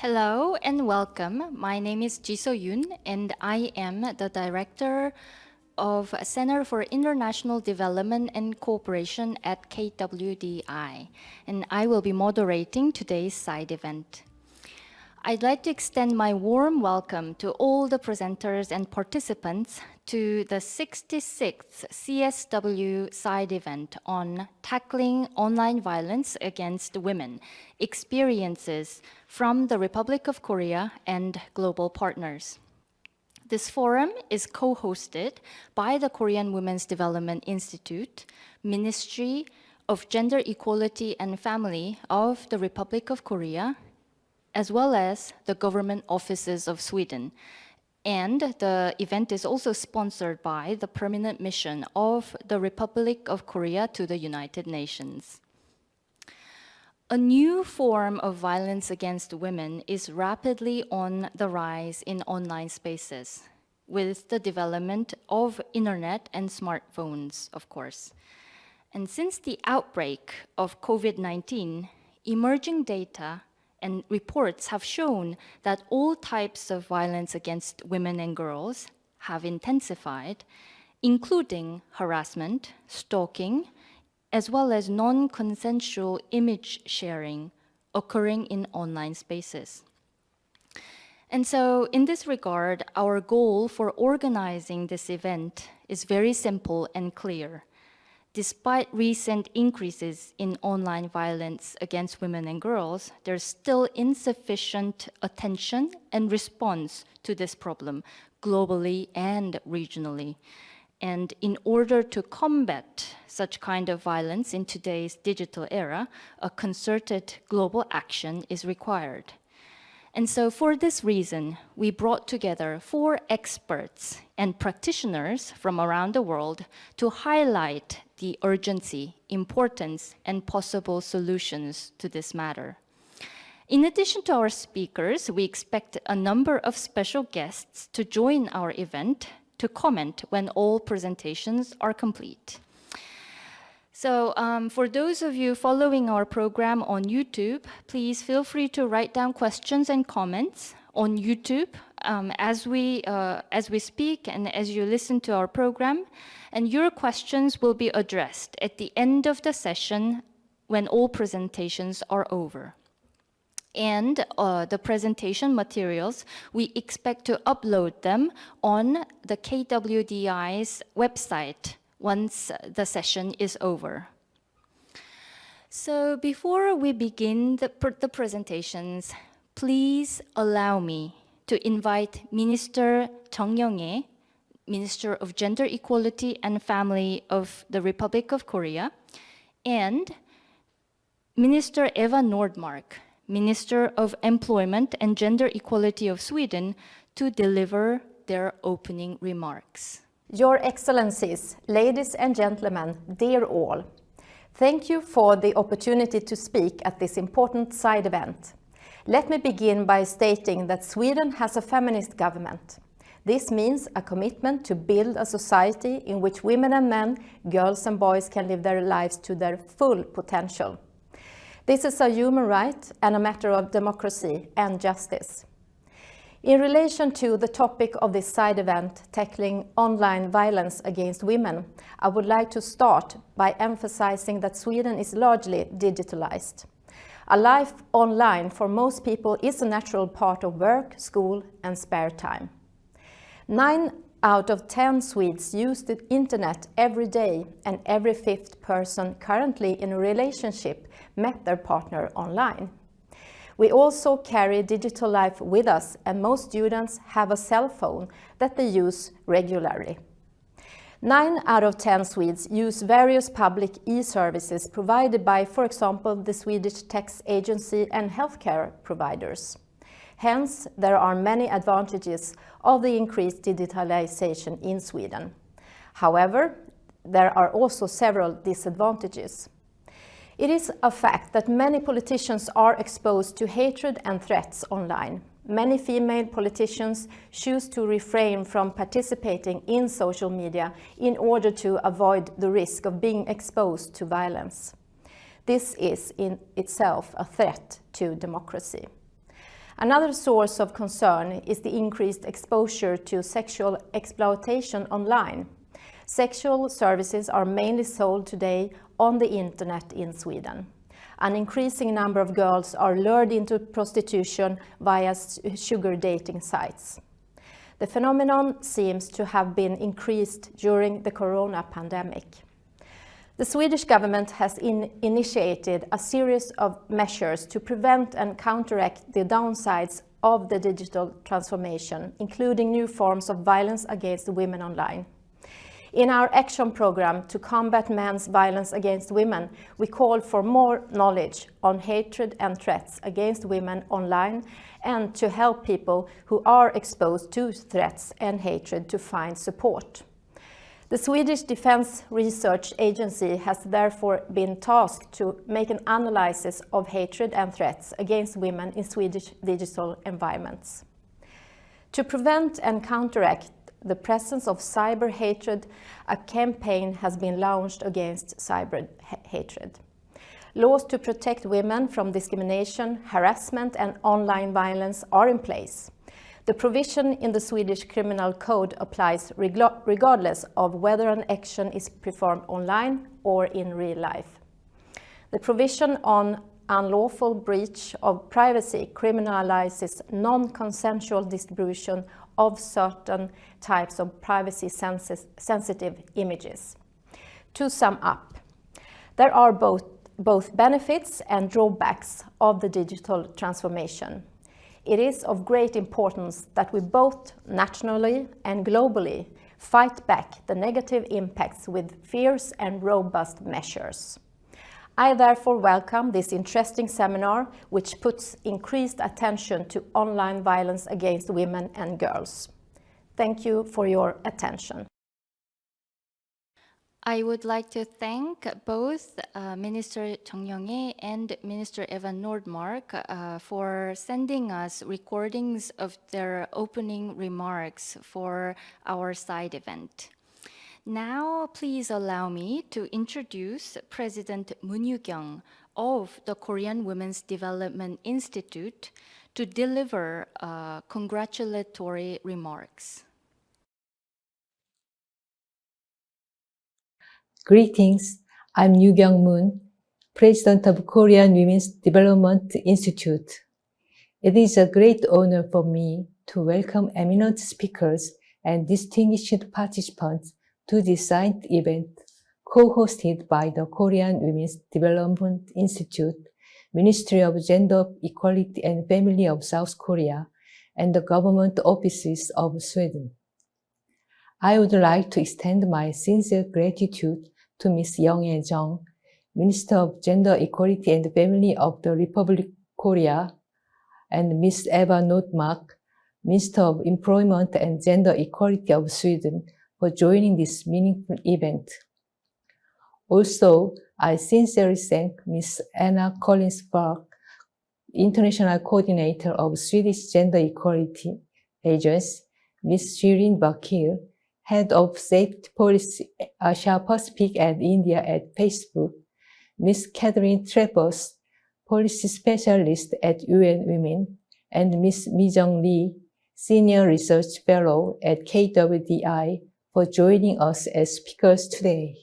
Hello and welcome. My name is Ji So-yoon and I am the Director of Center for International Development and Cooperation at KWDI, and I will be moderating today's side event. I'd like to extend my warm welcome to all the presenters and participants to the 66th CSW side event on tackling online violence against women, experiences from the Republic of Korea and global partners. This forum is co-hosted by the Korean Women's Development Institute, Ministry of Gender Equality and Family of the Republic of Korea, as well as the government offices of Sweden. And the event is also sponsored by the Permanent Mission of the Republic of Korea to the United Nations. A new form of violence against women is rapidly on the rise in online spaces, with the development of internet and smartphones, of course. And since the outbreak of COVID-19, emerging data and reports have shown that all types of violence against women and girls have intensified, including harassment, stalking, as well as non-consensual image sharing occurring in online spaces. And so in this regard, our goal for organizing this event is very simple and clear. Despite recent increases in online violence against women and girls, there's still insufficient attention and response to this problem globally and regionally. And in order to combat such kind of violence in today's digital era, a concerted global action is required. And so for this reason, we brought together 4 experts and practitioners from around the world to highlight the urgency, importance, and possible solutions to this matter. In addition to our speakers, we expect a number of special guests to join our event to comment when all presentations are complete. So for those of you following our program on YouTube, please feel free to write down questions and comments on YouTube as we speak and as you listen to our program. And your questions will be addressed at the end of the session when all presentations are over. And the presentation materials, we expect to upload them on the KWDI's website once the session is over. So before we begin the presentations, please allow me to invite Minister Jung Young-hae, Minister of Gender Equality and Family of the Republic of Korea, and Minister Eva Nordmark, Minister of Employment and Gender Equality of Sweden, to deliver their opening remarks. Your Excellencies, ladies and gentlemen, dear all, thank you for the opportunity to speak at this important side event. Let me begin by stating that Sweden has a feminist government. This means a commitment to build a society in which women and men, girls and boys can live their lives to their full potential. This is a human right and a matter of democracy and justice. In relation to the topic of this side event, tackling online violence against women, I would like to start by emphasizing that Sweden is largely digitalized. A life online for most people is a natural part of work, school, and spare time. 9 out of 10 Swedes use the internet every day, and every 5th person currently in a relationship met their partner online. We also carry digital life with us, and most students have a cell phone that they use regularly. 9 out of 10 Swedes use various public e-services provided by, for example, the Swedish tax agency and healthcare providers. Hence, there are many advantages of the increased digitalization in Sweden. However, there are also several disadvantages. It is a fact that many politicians are exposed to hatred and threats online. Many female politicians choose to refrain from participating in social media in order to avoid the risk of being exposed to violence. This is in itself a threat to democracy. Another source of concern is the increased exposure to sexual exploitation online. Sexual services are mainly sold today on the internet in Sweden. An increasing number of girls are lured into prostitution via sugar dating sites. The phenomenon seems to have been increased during the corona pandemic. The Swedish government has initiated a series of measures to prevent and counteract the downsides of the digital transformation, including new forms of violence against women online. In our action program to combat men's violence against women, we call for more knowledge on hatred and threats against women online and to help people who are exposed to threats and hatred to find support. The Swedish Defence Research Agency has therefore been tasked to make an analysis of hatred and threats against women in Swedish digital environments. To prevent and counteract the presence of cyber hatred, a campaign has been launched against cyber hatred. Laws to protect women from discrimination, harassment and online violence are in place. The provision in the Swedish Criminal Code applies regardless of whether an action is performed online or in real life. The provision on unlawful breach of privacy criminalizes non-consensual distribution of certain types of privacy-sensitive images. To sum up, there are both benefits and drawbacks of the digital transformation. It is of great importance that we both nationally and globally fight back the negative impacts with fierce and robust measures. I therefore welcome this interesting seminar, which puts increased attention to online violence against women and girls. Thank you for your attention. I would like to thank both Minister Jung Young-hae and Minister Eva Nordmark for sending us recordings of their opening remarks for our side event. Now, please allow me to introduce President Moon Yu-kyung of the Korean Women's Development Institute to deliver congratulatory remarks. Greetings, I'm Yu Kyung-moon, President of Korean Women's Development Institute. It is a great honor for me to welcome eminent speakers and distinguished participants to this side event, co-hosted by the Korean Women's Development Institute, Ministry of Gender Equality and Family of South Korea, and the government offices of Sweden. I would like to extend my sincere gratitude to Ms. Young-hae Jung, Minister of Gender Equality and Family of the Republic of Korea, and Ms. Eva Nordmark, Minister of Employment and Gender Equality of Sweden, for joining this meaningful event. Also, I sincerely thank Ms. Anna Collins-Falk, International Coordinator of Swedish Gender Equality Agency, Ms. Shirin Bakir, Head of Safety Policy Asia Pacific and India at Facebook, Ms. Catherine Trepos, Policy Specialist at UN Women, and Ms. Mi-jung Lee, Senior Research Fellow at KWDI, for joining us as speakers today.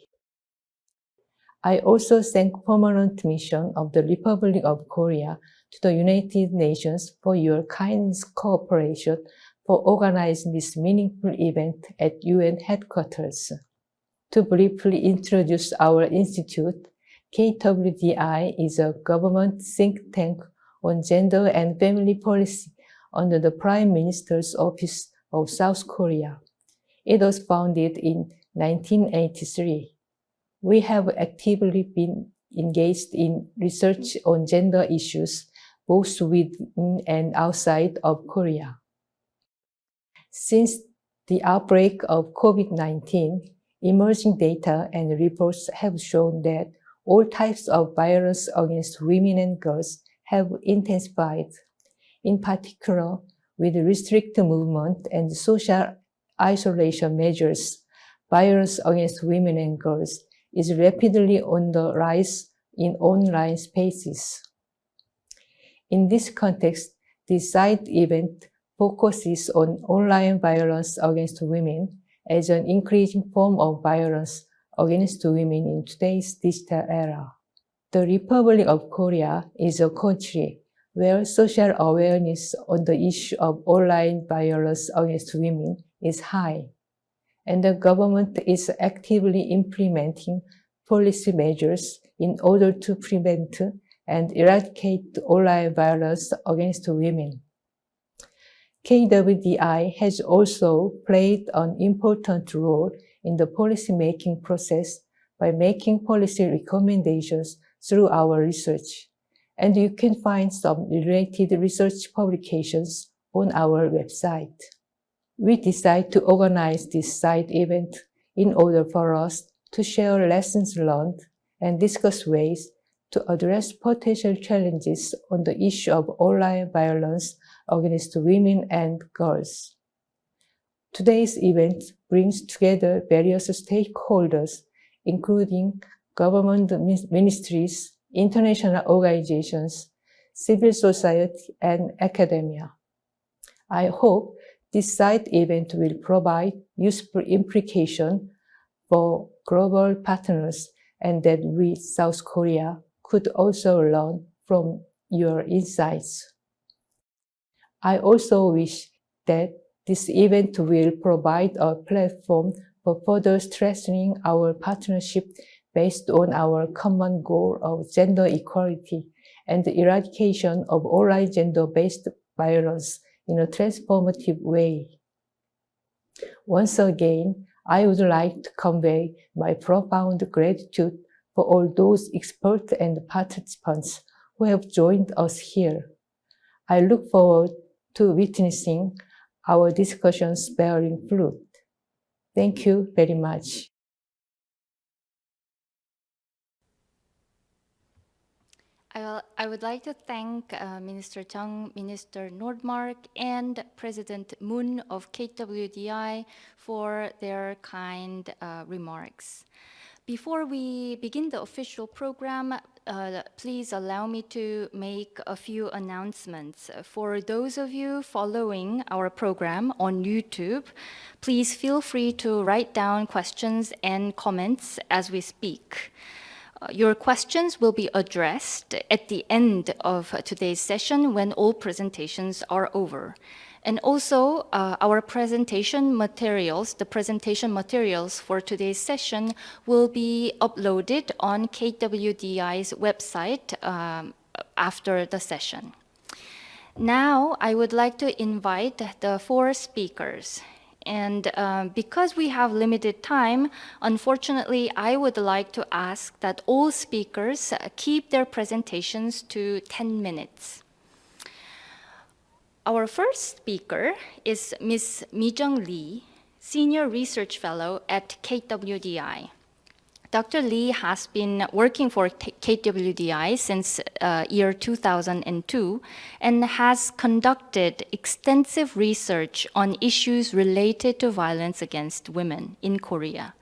I also thank Permanent Mission of the Republic of Korea to the United Nations for your kind cooperation for organizing this meaningful event at UN headquarters. To briefly introduce our institute, KWDI is a government think tank on gender and family policy under the Prime Minister's Office of South Korea. It was founded in 1983. We have actively been engaged in research on gender issues both within and outside of Korea. Since the outbreak of COVID-19, emerging data and reports have shown that all types of violence against women and girls have intensified. In particular, with restricted movement and social isolation measures, violence against women and girls is rapidly on the rise in online spaces. In this context, This side event focuses on online violence against women as an increasing form of violence against women in today's digital era. The Republic of Korea is a country where social awareness on the issue of online violence against women is high, and the government is actively implementing policy measures in order to prevent and eradicate online violence against women. KWDI has also played an important role in the policy-making process by making policy recommendations through our research, and you can find some related research publications on our website. We decided to organize this side event in order for us to share lessons learned and discuss ways to address potential challenges on the issue of online violence against women and girls. Today's event brings together various stakeholders, including government ministries, international organizations, civil society, and academia. I hope this side event will provide useful implications for global partners and that we, South Korea, could also learn from your insights. I also wish that this event will provide a platform for further strengthening our partnership based on our common goal of gender equality and the eradication of online gender-based violence in a transformative way. Once again, I would like to convey my profound gratitude for all those experts and participants who have joined us here. I look forward to witnessing our discussions bearing fruit. Thank you very much. I would like to thank Minister Chung, Minister Nordmark, and President Moon of KWDI for their kind remarks. Before we begin the official program, please allow me to make a few announcements. For those of you following our program on YouTube, please feel free to write down questions and comments as we speak. Your questions will be addressed at the end of today's session when all presentations are over. And also, our presentation materials, the presentation materials for today's session will be uploaded on KWDI's website after the session. Now, I would like to invite the four speakers. And because we have limited time, unfortunately, I would like to ask that all speakers keep their presentations to 10 minutes. Our first speaker is Ms. Mi-jung Lee, Senior Research Fellow at KWDI. Dr. Lee has been working for KWDI since year 2002 and has conducted extensive research on issues related to violence against women in Korea.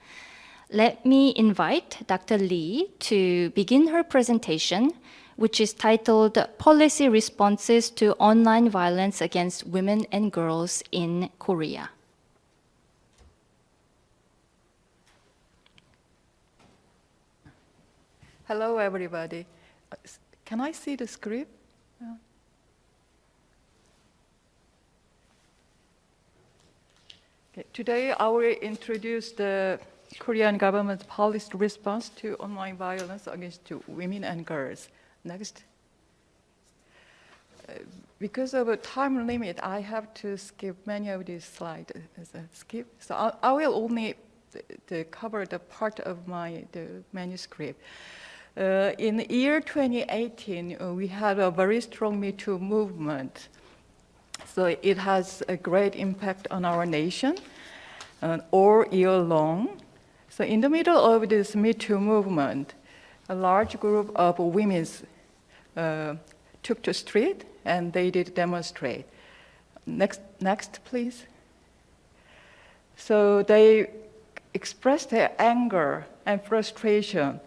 Let me invite Dr. Lee to begin her presentation, which is titled Policy Responses to Online Violence Against Women and Girls in Korea. Hello, everybody. Can I see the script? Okay. Today, I will introduce the Korean government's policy response to online violence against women and girls. Next. Because of a time limit, I have to skip many of these slides as a skip. So I will only cover the part of the manuscript. In the year 2018, we had a very strong Me Too movement. So it has a great impact on our nation all year long. So in the middle of this Me Too movement, a large group of women took to the street and they did demonstrate. Next, please. So they expressed their anger and frustration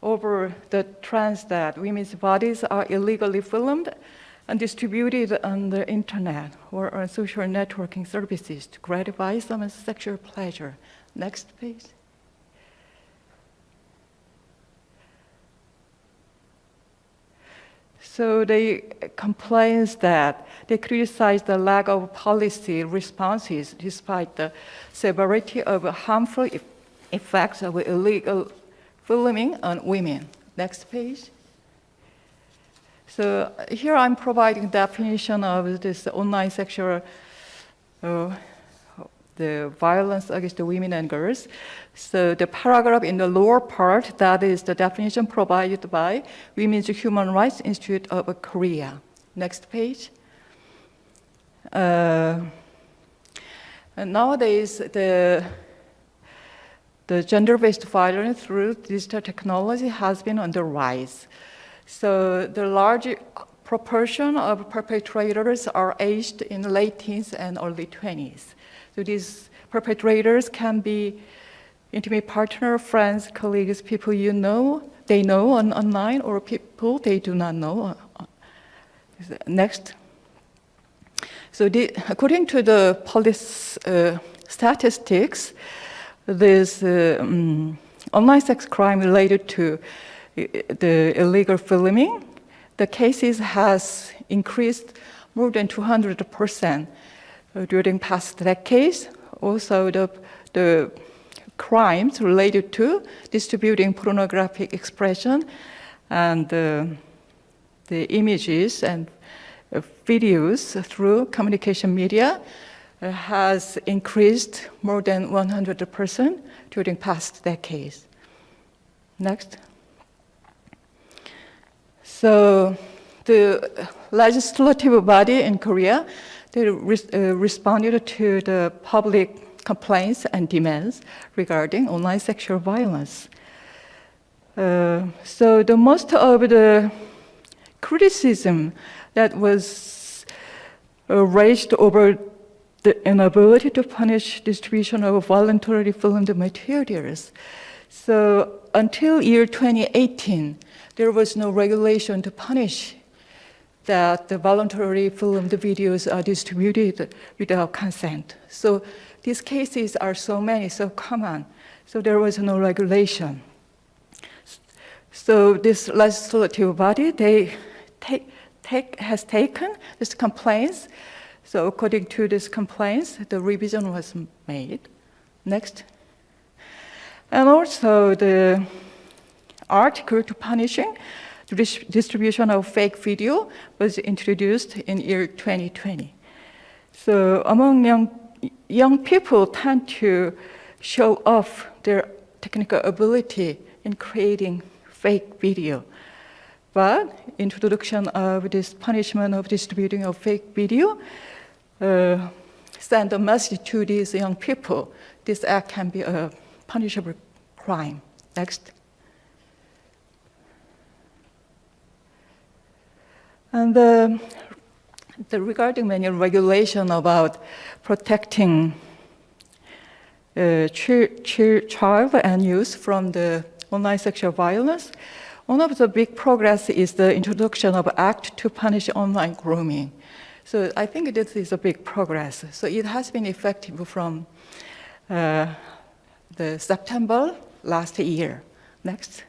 over the trends that women's bodies are illegally filmed and distributed on the internet or on social networking services to gratify someone's sexual pleasure. Next, please. So they complain that they criticize the lack of policy responses despite the severity of harmful effects of illegal filming on women. Next page. So here I'm providing definition of this online sexual the violence against the women and girls. So the paragraph in the lower part, that is the definition provided by Women's Human Rights Institute of Korea. Next page. And nowadays, the gender-based violence through digital technology has been on the rise. So the large proportion of perpetrators are aged in late teens and early 20s. So these perpetrators can be intimate partner, friends, colleagues, people they know online, or people they do not know. Next. So according to the police statistics, this online sex crime related to the illegal filming, the cases has increased more than 200% during past decades. Also, the crimes related to distributing pornographic expression and the images and videos through communication media has increased more than 100% during past decades. Next. So the legislative body in Korea, they responded to the public complaints and demands regarding online sexual violence. So the most of the criticism that was raised over the inability to punish distribution of voluntarily filmed materials. So until year 2018, there was no regulation to punish that the voluntarily filmed videos are distributed without consent. So these cases are so many, so common, so there was no regulation. So this legislative body, they has taken these complaints. So according to these complaints, the revision was made. Next. And also the article to punishing the distribution of fake video was introduced in year 2020. So among young people tend to show off their technical ability in creating fake video. But introduction of this punishment of distributing of fake video send a message to these young people. This act can be a punishable crime. Next. And the regarding many regulation about protecting child and youth from the online sexual violence, one of the big progress is the introduction of act to punish online grooming. So I think this is a big progress. So it has been effective from the September last year. Next.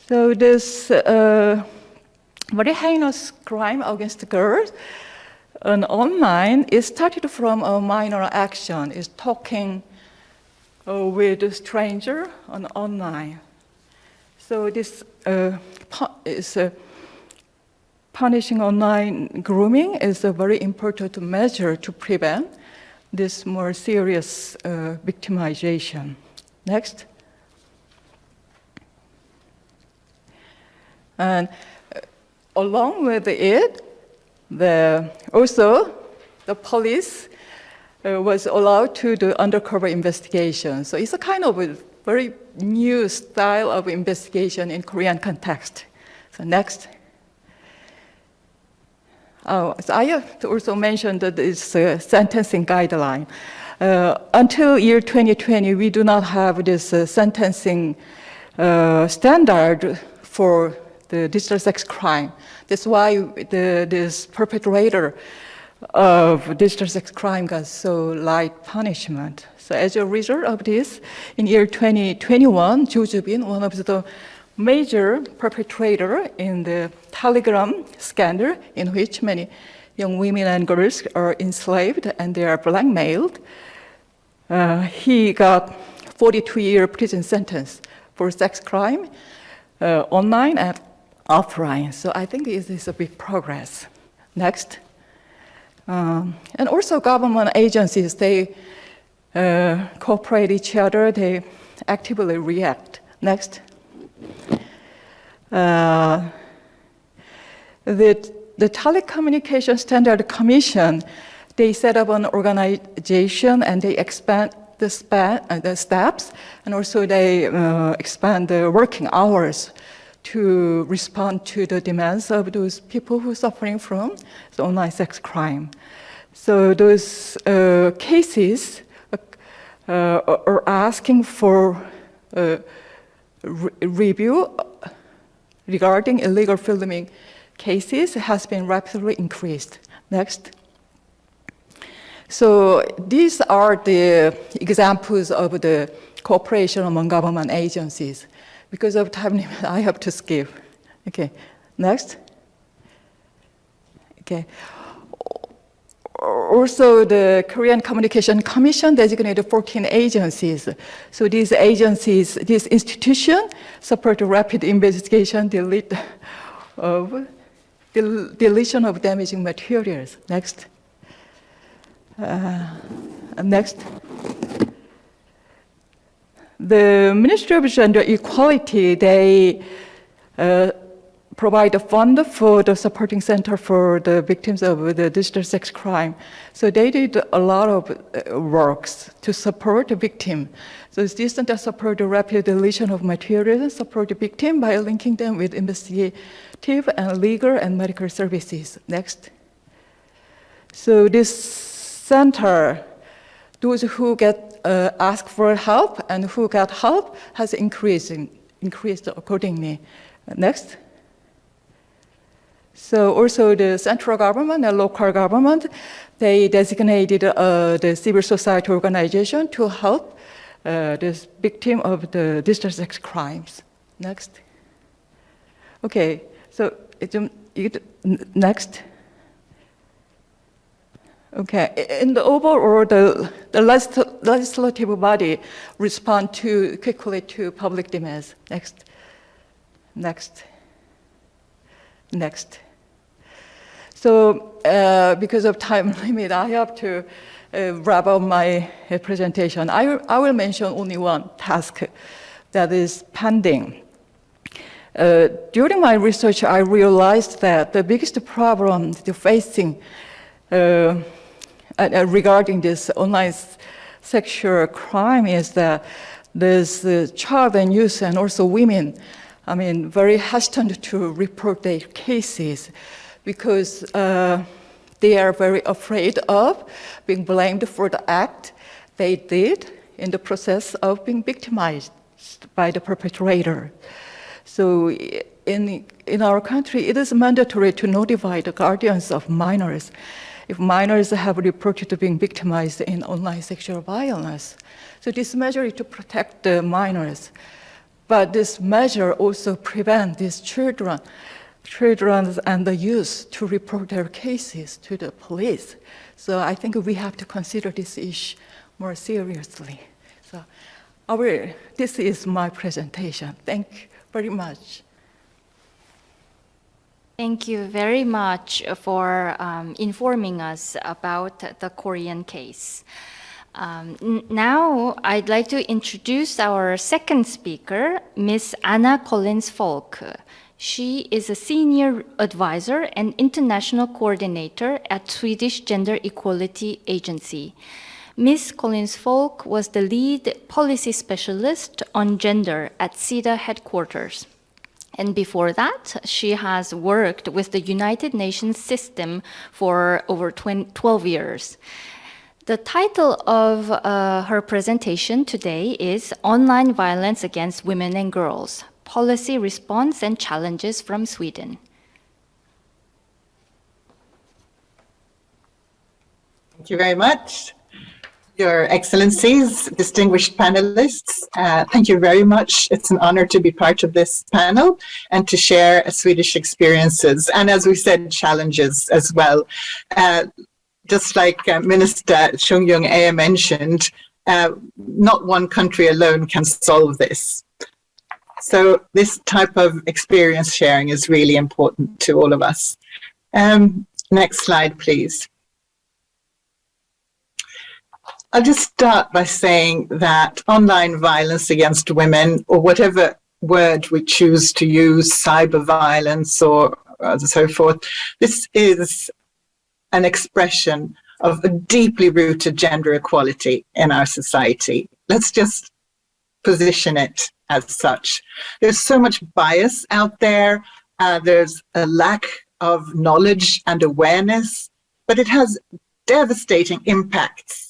So this very heinous crime against girls online, it started from a minor action. It's talking with a stranger online. So this is punishing online grooming is a very important measure to prevent this more serious victimization. Next. And along with it, also the police was allowed to do undercover investigation. So it's a kind of a very new style of investigation in Korean context. So next. So I have to also mention that this sentencing guideline. Until year 2020, we do not have this sentencing standard for the digital sex crime. That's why this perpetrator of digital sex crime got so light punishment. So as a result of this, in year 2021, Jo Joo-bin, one of the major perpetrator in the Telegram scandal, in which many young women and girls are enslaved and they are blackmailed, he got 42-year prison sentence for sex crime, online and offline. So I think this is a big progress. Next. And also government agencies, they cooperate each other, they actively react. Next. The Telecommunication Standard Commission, they set up an organization and they expand the steps, and also they expand the working hours to respond to the demands of those people who are suffering from the online sex crime. So those cases are asking for review regarding illegal filming cases has been rapidly increased. Next. So these are the examples of the cooperation among government agencies. Because of time limit, I have to skip. Okay, next. Okay. Also, the Korean Communication Commission designated 14 agencies. So these agencies, this institution, support rapid investigation, deletion of damaging materials. Next. Next. The Ministry of Gender Equality, they provide a fund for the supporting center for the victims of the digital sex crime. So they did a lot of works to support the victim. So this center support the rapid deletion of materials and support the victim by linking them with investigative and legal and medical services. Next. So this center, those who get asked for help and who got help has increased accordingly. Next. So also the central government and local government, they designated the civil society organization to help this victim of the digital sex crimes. Next. Okay, so next. Okay, in the overall, the legislative body respond quickly to public demands. Next. Next. Next. So, because of time limit, I have to wrap up my presentation. I will mention only one task that is pending. During my research, I realized that the biggest problem facing regarding this online sexual crime is that there's child and youth and also women, very hesitant to report their cases because they are very afraid of being blamed for the act they did in the process of being victimized by the perpetrator. So in our country, it is mandatory to notify the guardians of minors if minors have reported being victimized in online sexual violence. So this measure is to protect the minors. But this measure also prevents these children and the youth to report their cases to the police. So I think we have to consider this issue more seriously. So this is my presentation. Thank you very much. Thank you very much for informing us about the Korean case. Now, I'd like to introduce our second speaker, Ms. Anna Collins-Falk. She is a senior advisor and international coordinator at Swedish Gender Equality Agency. Ms. Collins-Falk was the lead policy specialist on gender at SIDA headquarters. And before that, she has worked with the United Nations system for over 12 years. The title of her presentation today is Online Violence Against Women and Girls, policy response and challenges from Sweden. Thank you very much. Your Excellencies, distinguished panelists, thank you very much. It's an honor to be part of this panel and to share Swedish experiences and, as we said, challenges as well. Just like Minister Chung Young-ae mentioned, not one country alone can solve this. So this type of experience sharing is really important to all of us. Next slide, please. I'll just start by saying that online violence against women, or whatever word we choose to use, cyber violence or so forth, this is an expression of a deeply rooted gender equality in our society. Let's just position it as such. There's so much bias out there. There's a lack of knowledge and awareness, but it has devastating impacts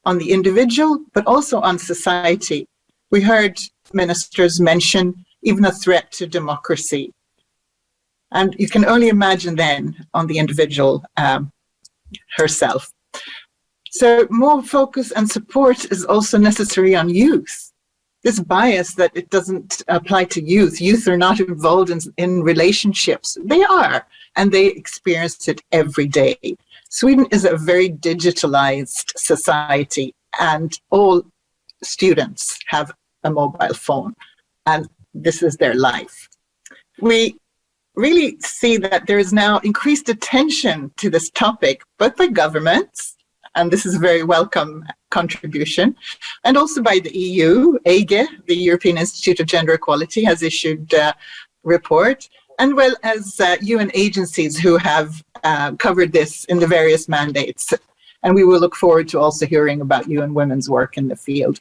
on the individual, but also on society. We heard ministers mention even a threat to democracy. And you can only imagine then on the individual herself. So more focus and support is also necessary on youth. This bias that it doesn't apply to youth. Youth are not involved in relationships. They are, and they experience it every day. Sweden is a very digitalized society, and all students have a mobile phone, and this is their life. We really see that there is now increased attention to this topic, both by governments, and this is a very welcome contribution, and also by the EU. EGE, the European Institute of Gender Equality, has issued a report, and well as UN agencies who have covered this in the various mandates. And we will look forward to also hearing about UN Women's work in the field.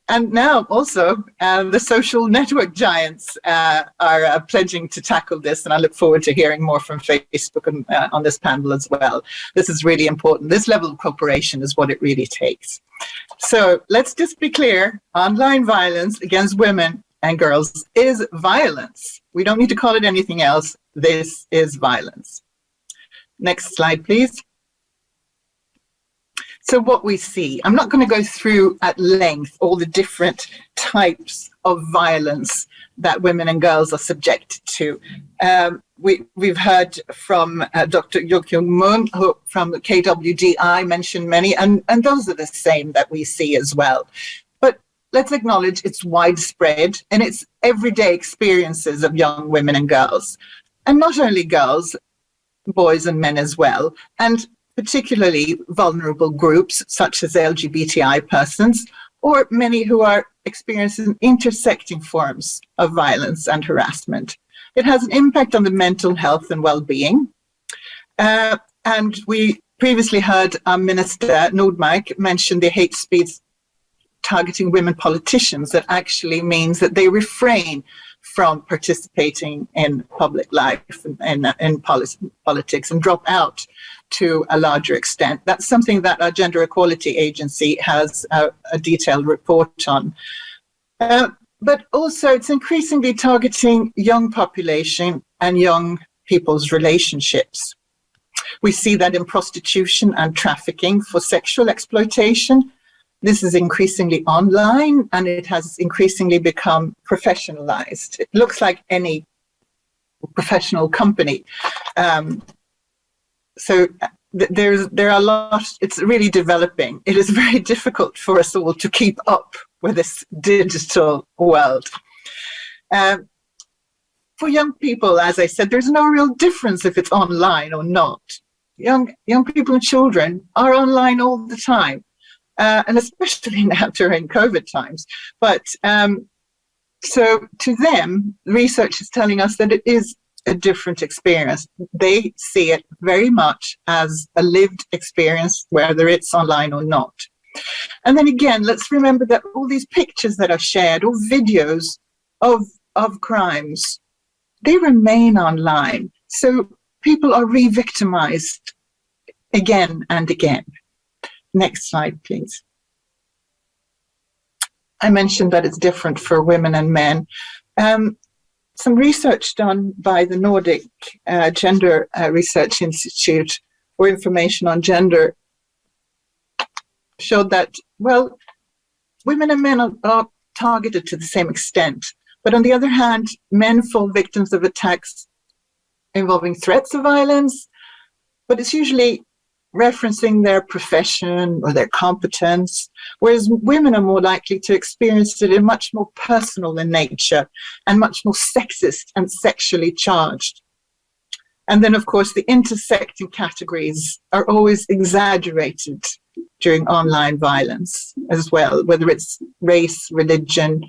And now also the social network giants are pledging to tackle this, and I look forward to hearing more from Facebook on this panel as well. This is really important. This level of cooperation is what it really takes. So let's just be clear, online violence against women and girls is violence. We don't need to call it anything else. This is violence. Next slide, please. So what we see, I'm not going to go through at length all the different types of violence that women and girls are subjected to. We've heard from Dr. Yokyung Moon, who from the KWDI mentioned many, and those are the same that we see as well. But let's acknowledge it's widespread and it's everyday experiences of young women and girls. And not only girls, boys and men as well. And particularly vulnerable groups such as LGBTI persons, or many who are experiencing intersecting forms of violence and harassment. It has an impact on the mental health and well-being. And we previously heard Minister Nordmark mention the hate speech targeting women politicians. That actually means that they refrain from participating in public life and in politics and drop out to a larger extent. That's something that our Gender Equality Agency has a detailed report on. But also it's increasingly targeting young population and young people's relationships. We see that in prostitution and trafficking for sexual exploitation. This is increasingly online and it has increasingly become professionalized. It looks like any professional company. So there are lots, it's really developing. It is very difficult for us all to keep up with this digital world. For young people, as I said, there's no real difference if it's online or not. Young people and children are online all the time, and especially now during COVID times. But so to them, research is telling us that it is a different experience. They see it very much as a lived experience, whether it's online or not. And then again, let's remember that all these pictures that are shared or videos of crimes, they remain online. So people are re-victimized again and again. Next slide, please. I mentioned that it's different for women and men. some research done by the Nordic Gender Research Institute for Information on Gender showed that, well, women and men are targeted to the same extent. But on the other hand, men fall victims of attacks involving threats of violence, but it's usually referencing their profession or their competence, whereas women are more likely to experience it in much more personal in nature and much more sexist and sexually charged. And then, of course, the intersecting categories are always exaggerated during online violence as well, whether it's race, religion,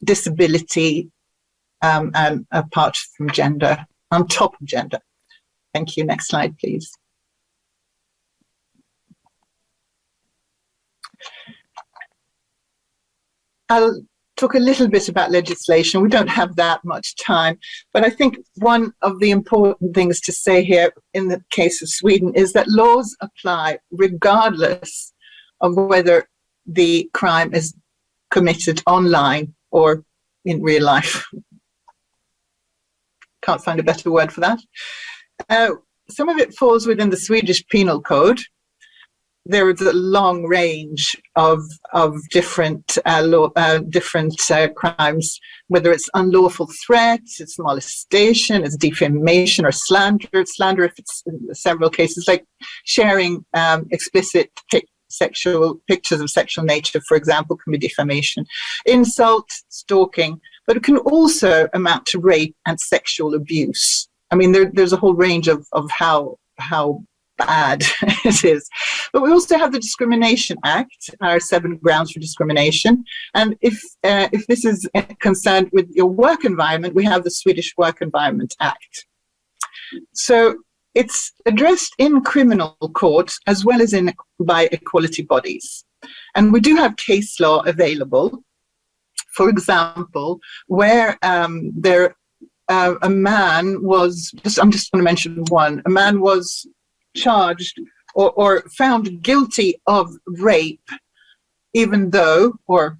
disability, and apart from gender, on top of gender. Thank you. Next slide, please. I'll talk a little bit about legislation. We don't have that much time, but I think one of the important things to say here in the case of Sweden is that laws apply regardless of whether the crime is committed online or in real life. Can't find a better word for that. Some of it falls within the Swedish Penal Code. There is a long range of different crimes, whether it's unlawful threat, it's molestation, it's defamation or slander. Slander, if it's in several cases, like sharing explicit sexual pictures of sexual nature, for example, can be defamation. Insult, stalking, but it can also amount to rape and sexual abuse. I mean, there's a whole range of how bad it is. But we also have the Discrimination Act, our 7 grounds for discrimination. And if this is concerned with your work environment, we have the Swedish Work Environment Act. So it's addressed in criminal courts as well as by equality bodies. And we do have case law available. For example, where a man was, I'm just going to mention one, a man was charged or found guilty of rape, even though, or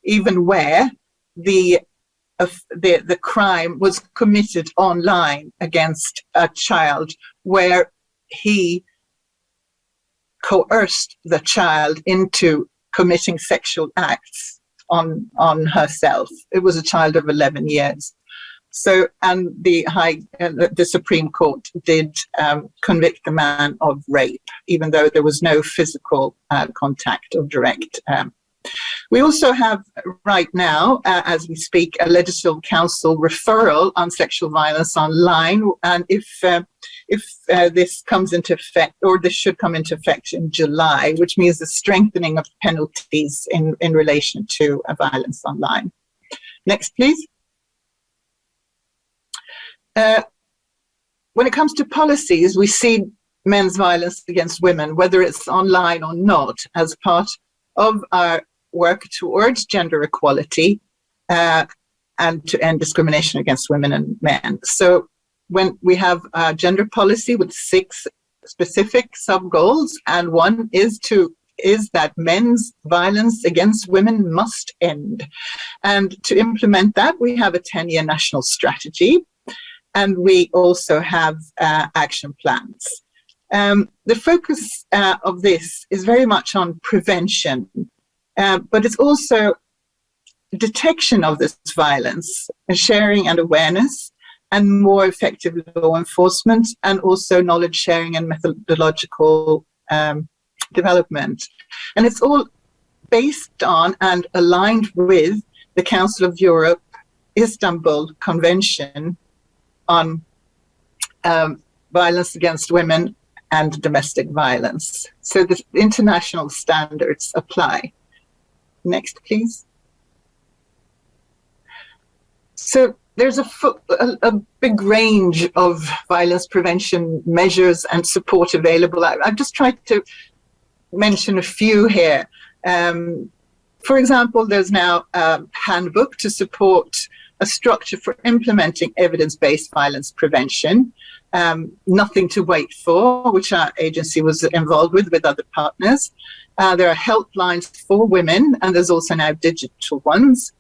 even where the crime was committed online against a child, where he coerced the child into committing sexual acts on herself. It was a child of 11 years. So, and the Supreme Court did convict the man of rape, even though there was no physical contact or direct. We also have right now, as we speak, a Legislative Council referral on sexual violence online, and if this comes into effect, or this should come into effect in July, which means the strengthening of penalties in relation to violence online. Next, please. When it comes to policies, we see men's violence against women, whether it's online or not, as part of our work towards gender equality and to end discrimination against women and men. So when we have a gender policy with 6 specific sub-goals, and one is that men's violence against women must end. And to implement that, we have a 10-year national strategy. And we also have action plans. The focus of this is very much on prevention, but it's also detection of this violence, and sharing and awareness, and more effective law enforcement, and also knowledge sharing and methodological development. And it's all based on and aligned with the Council of Europe Istanbul Convention on violence against women and domestic violence. So the international standards apply. Next, please. So there's a big range of violence prevention measures and support available. I've just tried to mention a few here. For example, there's now a handbook to support a structure for implementing evidence-based violence prevention, Nothing to Wait For, which our agency was involved with other partners. There are helplines for women, and there's also now digital ones.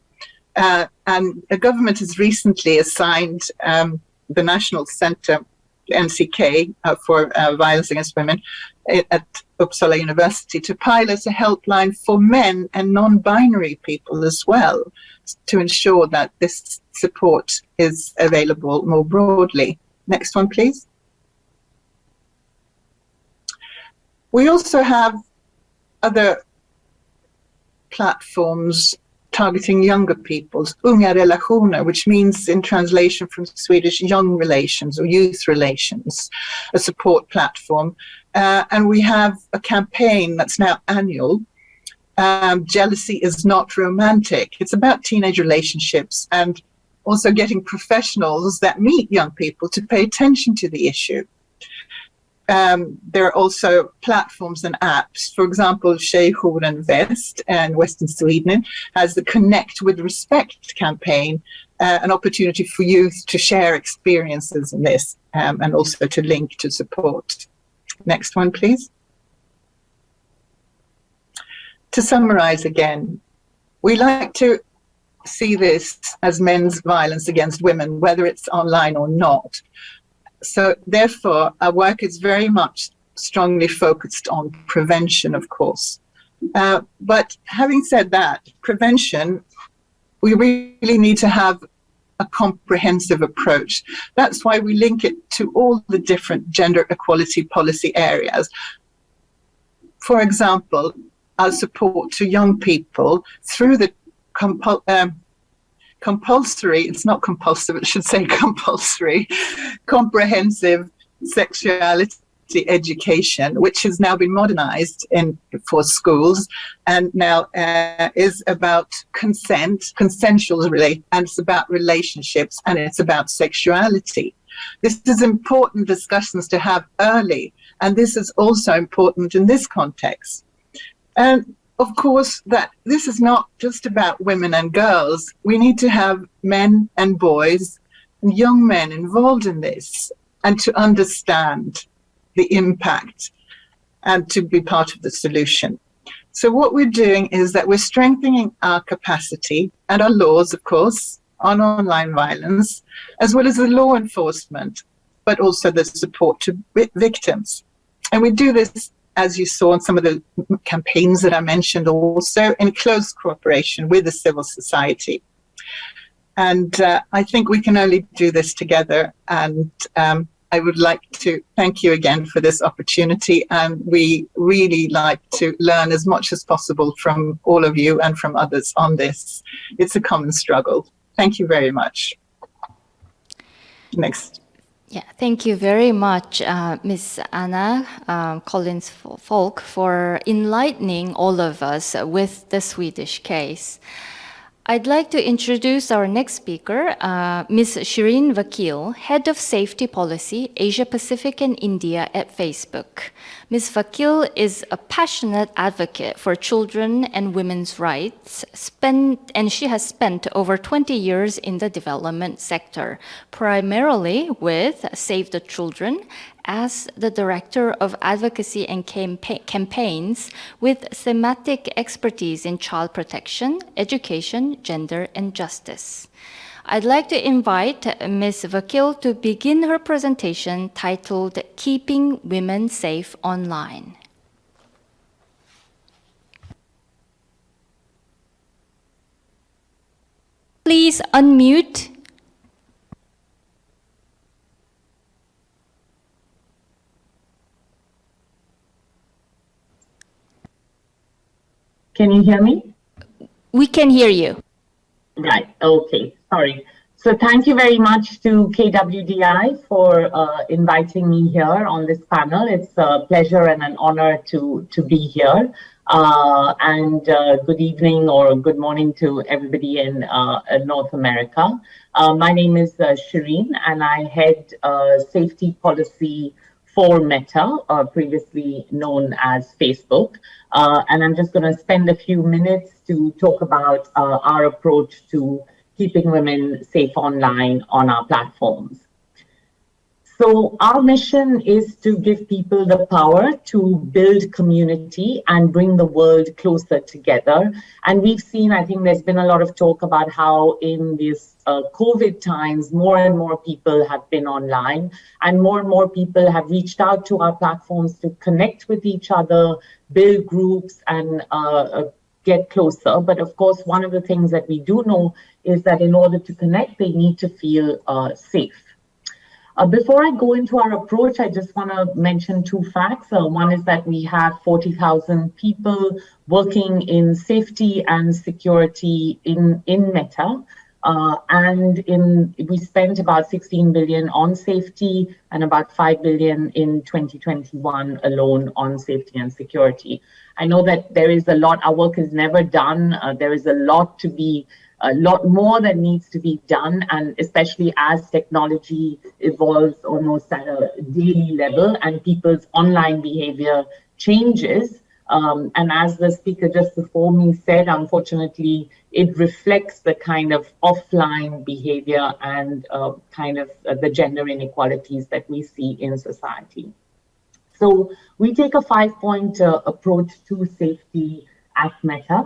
And the government has recently assigned the National Centre, NCK, for Violence Against Women at Uppsala University to pilot a helpline for men and non-binary people as well, to ensure that this support is available more broadly. Next one, please. We also have other platforms targeting younger peoples, unga relationer, which means in translation from Swedish, young relations or youth relations, a support platform. And we have a campaign that's now annual. Jealousy is not romantic. It's about teenage relationships and also getting professionals that meet young people to pay attention to the issue. There are also platforms and apps. For example, Tjejjouren Väst in Western Sweden has the Connect with Respect campaign, an opportunity for youth to share experiences in this and also to link to support. Next one, please. To summarize again, we like to see this as men's violence against women, whether it's online or not. So therefore, our work is very much strongly focused on prevention, of course. But having said that, prevention, we really need to have a comprehensive approach. That's why we link it to all the different gender equality policy areas. For example, our support to young people through the compulsory, it's not compulsive, it should say compulsory, comprehensive sexuality education, which has now been modernized for schools and now is about consent, consensual really, and it's about relationships and it's about sexuality. This is important discussions to have early, and this is also important in this context. And of course, that this is not just about women and girls. We need to have men and boys and young men involved in this and to understand the impact and to be part of the solution. So what we're doing is that we're strengthening our capacity and our laws, of course, on online violence, as well as the law enforcement, but also the support to victims. And we do this, as you saw in some of the campaigns that I mentioned, also in close cooperation with the civil society. And I think we can only do this together. And I would like to thank you again for this opportunity. And we really like to learn as much as possible from all of you and from others on this. It's a common struggle. Thank you very much. Next. Yeah, thank you very much, Ms. Anna Collins-Falk, for enlightening all of us with the Swedish case. I'd like to introduce our next speaker, Ms. Shireen Vakil, Head of Safety Policy, Asia Pacific and India at Facebook. Ms. Vakil is a passionate advocate for children and women's rights, and she has spent over 20 years in the development sector, primarily with Save the Children, as the Director of Advocacy and Campaigns with thematic expertise in child protection, education, gender, and justice. I'd like to invite Ms. Vakil to begin her presentation titled Keeping Women Safe Online. Please unmute. Can you hear me? We can hear you. Right, okay, sorry. So thank you very much to KWDI for inviting me here on this panel. It's a pleasure and an honor to be here. Good evening or good morning to everybody in North America. My name is Shireen, and I head safety policy for Meta, previously known as Facebook. And I'm just going to spend a few minutes to talk about our approach to keeping women safe online on our platforms. So our mission is to give people the power to build community and bring the world closer together. And we've seen, I think there's been a lot of talk about how in these COVID times, more and more people have been online and more people have reached out to our platforms to connect with each other, build groups and get closer. But of course, one of the things that we do know is that in order to connect, they need to feel safe. Before I go into our approach, I just want to mention two facts. One is that we have 40,000 people working in safety and security in Meta. We spent about 16 billion on safety and about 5 billion in 2021 alone on safety and security. I know that there is a lot, our work is never done. There is a lot more that needs to be done, and especially as technology evolves almost at a daily level and people's online behavior changes. And as the speaker just before me said, unfortunately, it reflects the kind of offline behavior and the gender inequalities that we see in society. So we take a 5-point approach to safety at Meta.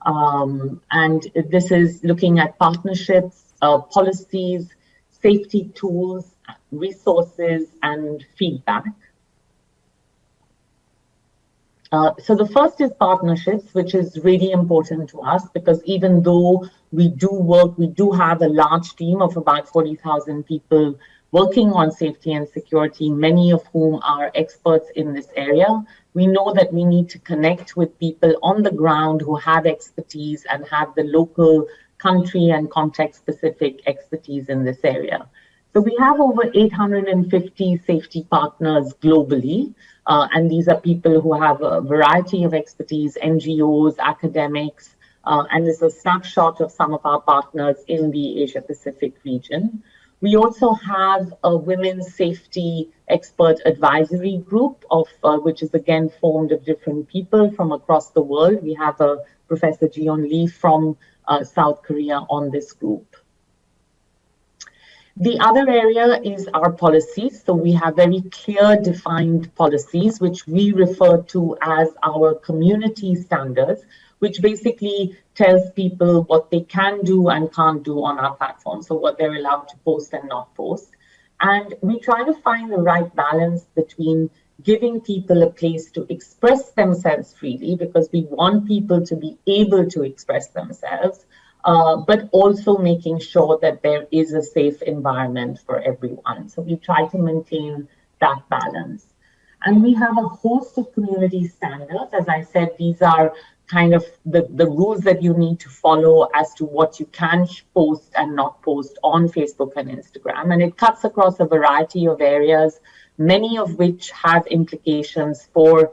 And this is looking at partnerships, policies, safety tools, resources, and feedback. So the first is partnerships, which is really important to us because even though we do have a large team of about 40,000 people working on safety and security, many of whom are experts in this area. We know that we need to connect with people on the ground who have expertise and have the local country and context-specific expertise in this area. So we have over 850 safety partners globally, and these are people who have a variety of expertise, NGOs, academics, and this is a snapshot of some of our partners in the Asia-Pacific region. We also have a women's safety expert advisory group, which is again formed of different people from across the world. We have Professor Jiyeon Lee from South Korea on this group. The other area is our policies. So we have very clear defined policies, which we refer to as our community standards, which basically tells people what they can do and can't do on our platform. So what they're allowed to post and not post. And we try to find the right balance between giving people a place to express themselves freely, because we want people to be able to express themselves, but also making sure that there is a safe environment for everyone. So we try to maintain that balance. And we have a host of community standards. As I said, these are kind of the rules that you need to follow as to what you can post and not post on Facebook and Instagram. And it cuts across a variety of areas, many of which have implications for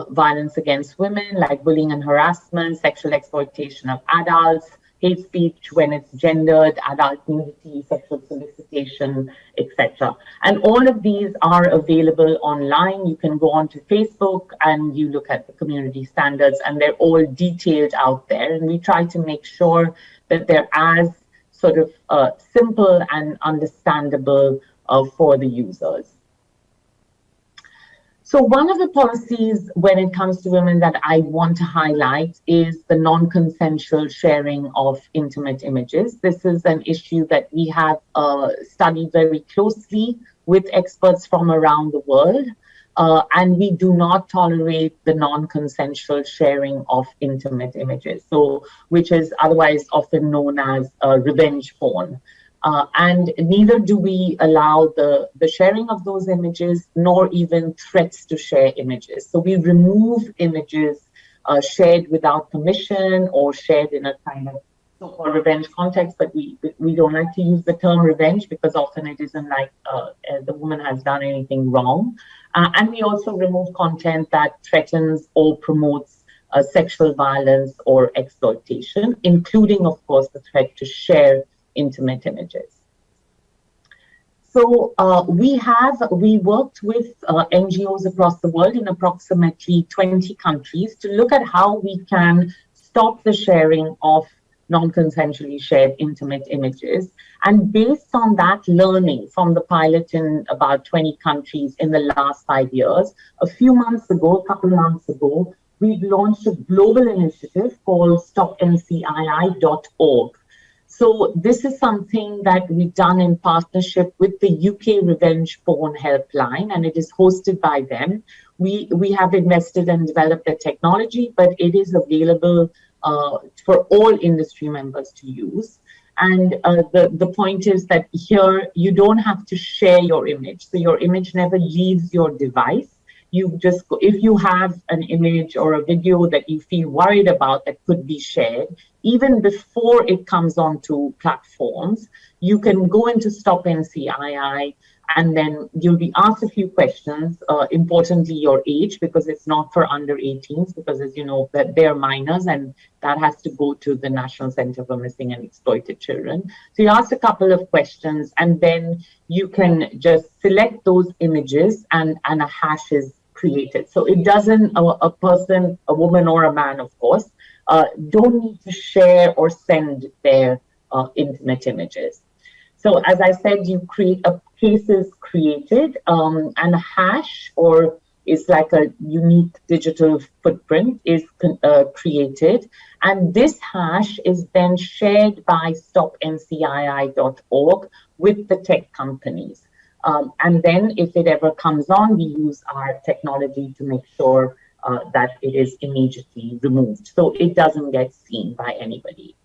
violence against women, like bullying and harassment, sexual exploitation of adults, hate speech when it's gendered, adult nudity, sexual solicitation, etc. And all of these are available online. You can go onto Facebook and you look at the community standards, and they're all detailed out there. And we try to make sure that they're as sort of simple and understandable for the users. So one of the policies when it comes to women that I want to highlight is the non-consensual sharing of intimate images. This is an issue that we have studied very closely with experts from around the world. And we do not tolerate the non-consensual sharing of intimate images, which is otherwise often known as revenge porn. And neither do we allow the sharing of those images, nor even threats to share images. So we remove images shared without permission or shared in a kind of so-called revenge context, but we don't like to use the term revenge because often it isn't like the woman has done anything wrong. And we also remove content that threatens or promotes sexual violence or exploitation, including, of course, the threat to share intimate images. So we worked with NGOs across the world in approximately 20 countries to look at how we can stop the sharing of non-consensually shared intimate images. And based on that learning from the pilot in about 20 countries in the last 5 years, a couple months ago, we've launched a global initiative called stopncii.org. So this is something that we've done in partnership with the UK Revenge Porn Helpline, and it is hosted by them. We have invested and developed the technology, but it is available for all industry members to use. And the point is that here you don't have to share your image. So your image never leaves your device. You just, if you have an image or a video that you feel worried about that could be shared, even before it comes onto platforms, you can go into Stop NCII, and then you'll be asked a few questions, importantly your age, because it's not for under 18s, because as you know, that they're minors, and that has to go to the National Center for Missing and Exploited Children. So you ask a couple of questions, and then you can just select those images, and a hash is created. So it doesn't, a person, a woman or a man, of course, don't need to share or send their intimate images. So as I said, you create a case is created, and a hash, or is like a unique digital footprint, is created, and this hash is then shared by stopncii.org with the tech companies. And then if it ever comes on, we use our technology to make sure that it is immediately removed, so it doesn't get seen by anybody.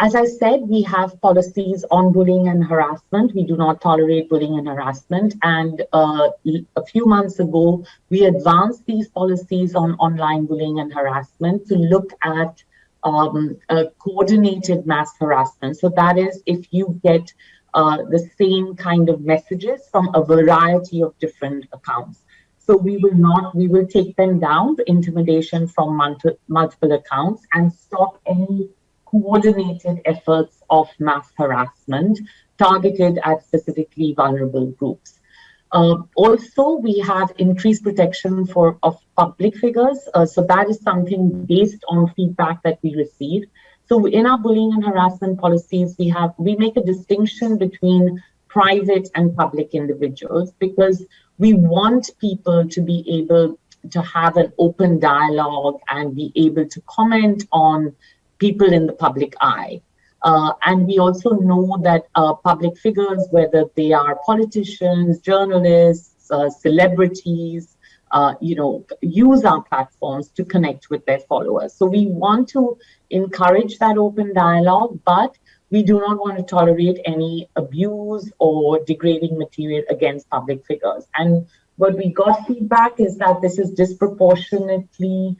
As I said, we have policies on bullying and harassment. We do not tolerate bullying and harassment. And a few months ago, we advanced these policies on online bullying and harassment to look at coordinated mass harassment. So that is, if you get the same kind of messages from a variety of different accounts. So we will take them down, the intimidation from multiple accounts, and stop any coordinated efforts of mass harassment targeted at specifically vulnerable groups. Also, we have increased protection of public figures. So that is something based on feedback that we received. So in our bullying and harassment policies, we make a distinction between private and public individuals, because we want people to be able to have an open dialogue and be able to comment on people in the public eye. And we also know that public figures, whether they are politicians, journalists, celebrities, use our platforms to connect with their followers. So we want to encourage that open dialogue, but we do not want to tolerate any abuse or degrading material against public figures. And what we got feedback is that this is disproportionately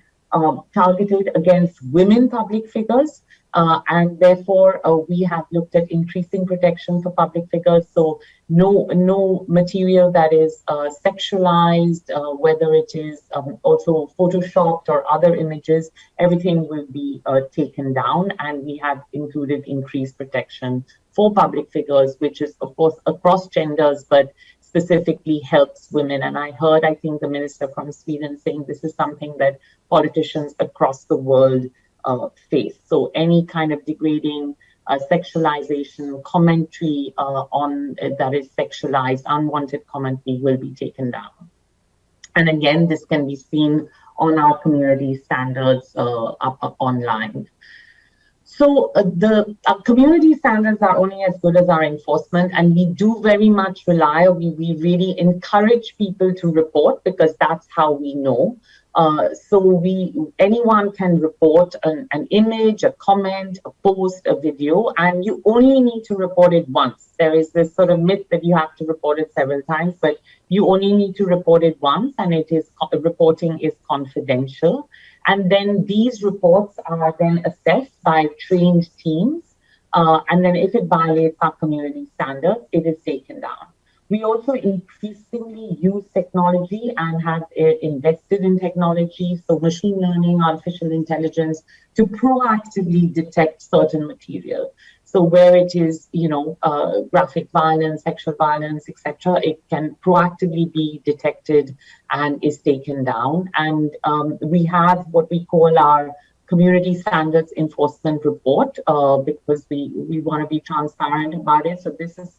targeted against women public figures, and therefore we have looked at increasing protection for public figures. So no material that is sexualized, whether it is also photoshopped or other images, everything will be taken down, and we have included increased protection for public figures, which is of course across genders, but specifically helps women. And I think the minister from Sweden saying this is something that politicians across the world face. So any kind of degrading sexualization commentary on that is sexualized, unwanted commentary will be taken down. And again, this can be seen on our community standards up online. So our community standards are only as good as our enforcement, and we do very much rely, we really encourage people to report, because that's how we know. So anyone can report an image, a comment, a post, a video, and you only need to report it once. There is this sort of myth that you have to report it several times, but you only need to report it once, and reporting is confidential. And then these reports are then assessed by trained teams. And then if it violates our community standards, it is taken down. We also increasingly use technology and have invested in technology, so machine learning, artificial intelligence, to proactively detect certain material. So where it is, graphic violence, sexual violence, etc., it can proactively be detected and is taken down. And we have what we call our community standards enforcement report because we want to be transparent about it. So this is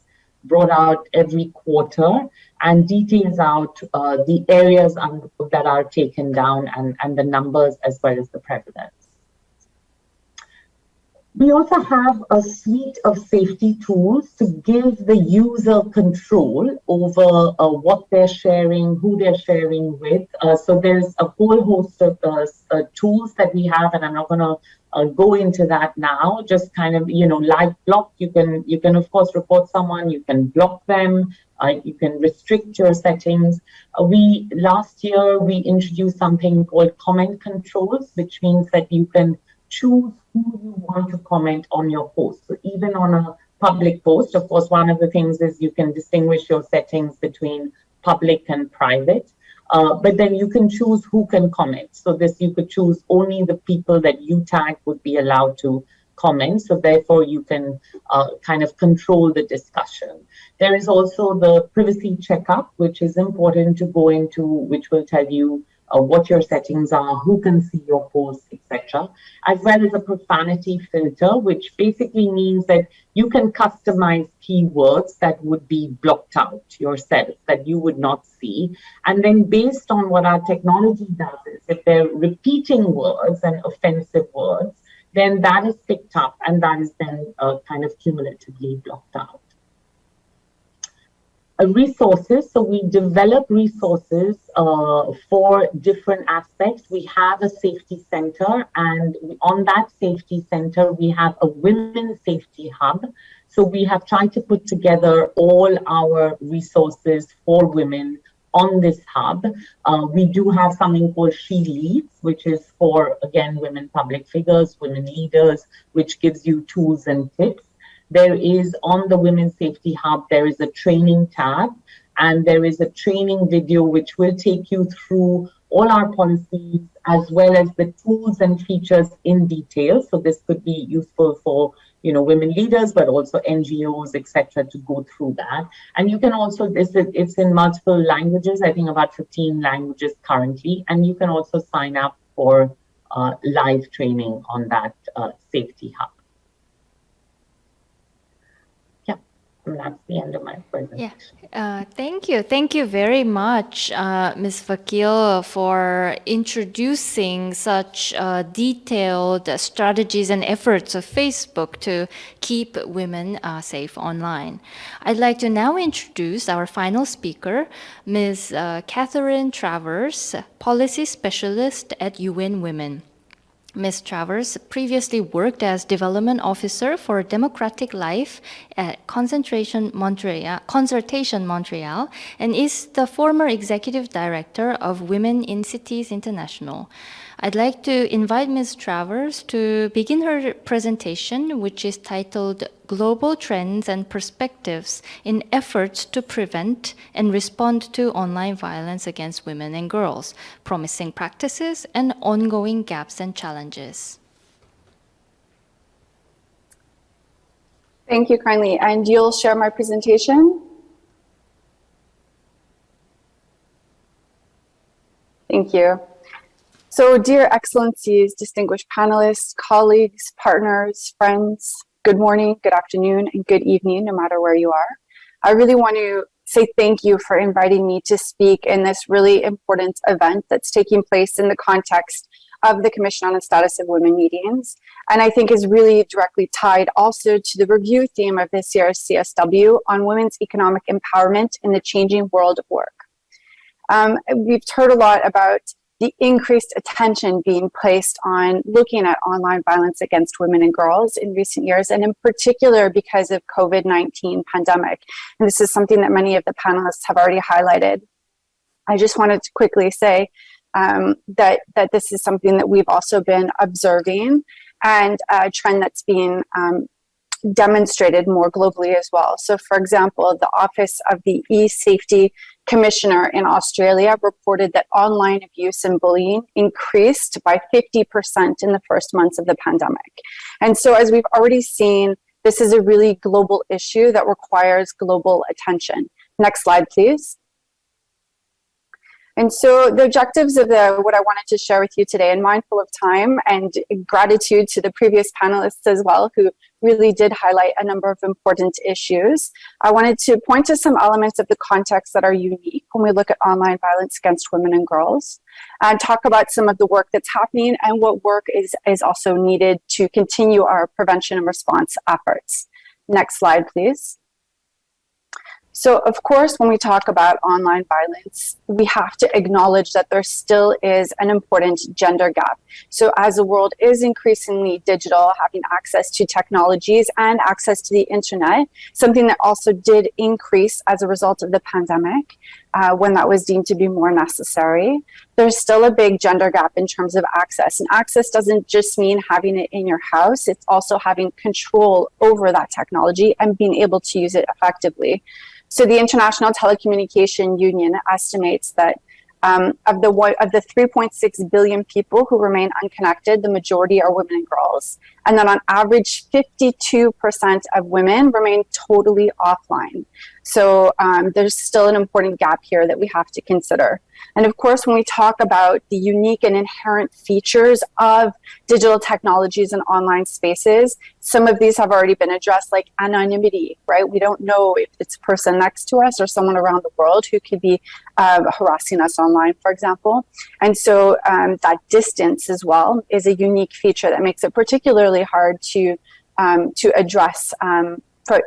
brought out every quarter and details out the areas that are taken down and the numbers as well as the prevalence. We also have a suite of safety tools to give the user control over what they're sharing, who they're sharing with. So there's a whole host of tools that we have, and I'm not going to go into that now. Just kind of, like block. You can of course report someone. You can block them. You can restrict your settings. Last year we introduced something called comment controls, which means that you can choose who you want to comment on your post. So even on a public post, of course, one of the things is you can distinguish your settings between public and private, but then you can choose who can comment. So you could choose only the people that you tag would be allowed to comment. So therefore you can kind of control the discussion. There is also the privacy checkup, which is important to go into, which will tell you what your settings are, who can see your posts, etc., as well as a profanity filter, which basically means that you can customize keywords that would be blocked out yourself, that you would not see. And then based on what our technology does is, if they're repeating words and offensive words, then that is picked up and that is then kind of cumulatively blocked out. Resources, so we develop resources for different aspects. We have a safety center, and on that safety center, we have a women's safety hub. So we have tried to put together all our resources for women on this hub. We do have something called She Leads, which is for, again, women public figures, women leaders, which gives you tools and tips. There is, on the Women's Safety Hub, there is a training tab, and there is a training video which will take you through all our policies as well as the tools and features in detail. So this could be useful for, women leaders, but also NGOs, etc., to go through that. And you can also, it's in multiple languages, I think about 15 languages currently, and you can also sign up for live training on that Safety Hub. That's the end of my presentation. Yeah, thank you. Thank you very much, Ms. Vakil, for introducing such detailed strategies and efforts of Facebook to keep women safe online. I'd like to now introduce our final speaker, Ms. Catherine Travers, Policy Specialist at UN Women. Ms. Travers previously worked as Development Officer for Democratic Life at Concertation Montreal and is the former Executive Director of Women in Cities International. I'd like to invite Ms. Travers to begin her presentation, which is titled Global Trends and Perspectives in Efforts to Prevent and Respond to Online Violence Against Women and Girls, Promising Practices and Ongoing Gaps and Challenges. Thank you kindly. And you'll share my presentation? Thank you. So, dear Excellencies, distinguished panelists, colleagues, partners, friends, good morning, good afternoon, and good evening, no matter where you are. I really want to say thank you for inviting me to speak in this really important event that's taking place in the context of the Commission on the Status of Women meetings, and I think is really directly tied also to the review theme of this year's CSW on women's economic empowerment in the changing world of work. We've heard a lot about the increased attention being placed on looking at online violence against women and girls in recent years, and in particular because of COVID-19 pandemic. And this is something that many of the panelists have already highlighted. I just wanted to quickly say that this is something that we've also been observing, and a trend that's being demonstrated more globally as well. So for example, the Office of the E-Safety Commissioner in Australia reported that online abuse and bullying increased by 50% in the first months of the pandemic. And so as we've already seen, this is a really global issue that requires global attention. Next slide, please. And so the objectives of what I wanted to share with you today, and mindful of time and gratitude to the previous panelists as well, who really did highlight a number of important issues. I wanted to point to some elements of the context that are unique when we look at online violence against women and girls, and talk about some of the work that's happening and what work is also needed to continue our prevention and response efforts. Next slide, please. So, of course, when we talk about online violence, we have to acknowledge that there still is an important gender gap. So as the world is increasingly digital, having access to technologies and access to the internet, something that also did increase as a result of the pandemic, when that was deemed to be more necessary, there's still a big gender gap in terms of access. And access doesn't just mean having it in your house, it's also having control over that technology and being able to use it effectively. So the International Telecommunication Union estimates that of the 3.6 billion people who remain unconnected, the majority are women and girls. And then on average, 52% of women remain totally offline. So there's still an important gap here that we have to consider. And of course, when we talk about the unique and inherent features of digital technologies and online spaces, some of these have already been addressed, like anonymity, right? We don't know if it's a person next to us or someone around the world who could be harassing us online, for example. And so that distance as well is a unique feature that makes it particularly hard to address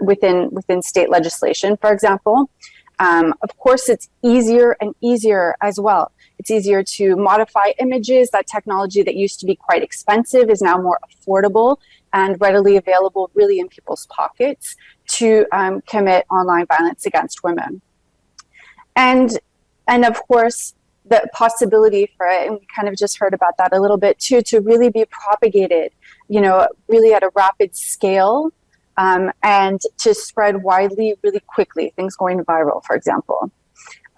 within state legislation, for example. Of course, it's easier and easier as well. It's easier to modify images. That technology that used to be quite expensive is now more affordable and readily available, really in people's pockets, to commit online violence against women. And of course, the possibility for it, and we kind of just heard about that a little bit too, to really be propagated, really at a rapid scale, and to spread widely really quickly, things going viral, for example.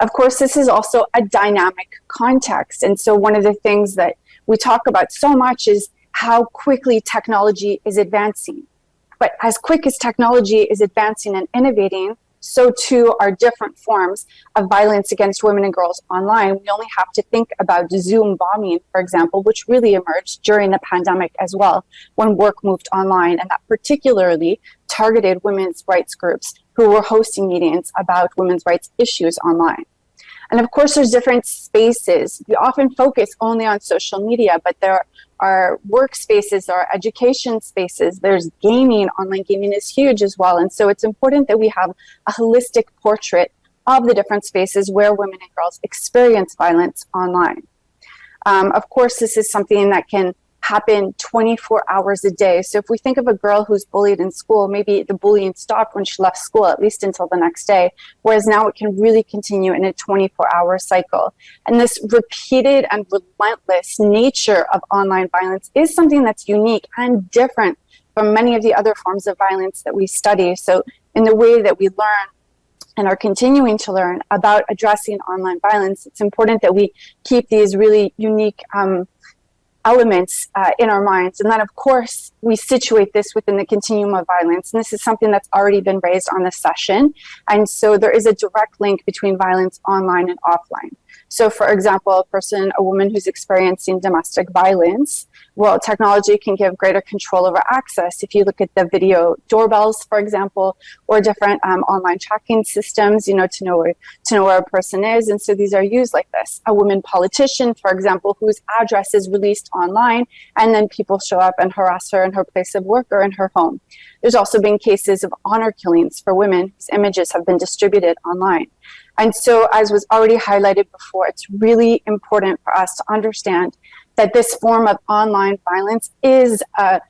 Of course, this is also a dynamic context. And so one of the things that we talk about so much is how quickly technology is advancing. But as quick as technology is advancing and innovating, so too are different forms of violence against women and girls online. We only have to think about Zoom bombing, for example, which really emerged during the pandemic as well, when work moved online, and that particularly targeted women's rights groups who were hosting meetings about women's rights issues online. And of course, there's different spaces. We often focus only on social media, but there are workspaces, there are education spaces, there's gaming. Online gaming is huge as well. And so it's important that we have a holistic portrait of the different spaces where women and girls experience violence online. Of course, this is something that can happen 24 hours a day. So if we think of a girl who's bullied in school, maybe the bullying stopped when she left school, at least until the next day, whereas now it can really continue in a 24-hour cycle. And this repeated and relentless nature of online violence is something that's unique and different from many of the other forms of violence that we study. So in the way that we learn and are continuing to learn about addressing online violence, it's important that we keep these really unique elements in our minds. And then, of course, we situate this within the continuum of violence. And this is something that's already been raised on this session. And so there is a direct link between violence online and offline. So, for example, a woman who's experiencing domestic violence, well, technology can give greater control over access. If you look at the video doorbells, for example, or different online tracking systems, to know where a person is. And so these are used like this. A woman politician, for example, whose address is released online, and then people show up and harass her in her place of work or in her home. There's also been cases of honor killings for women whose images have been distributed online. And so, as was already highlighted before, it's really important for us to understand that this form of online violence is a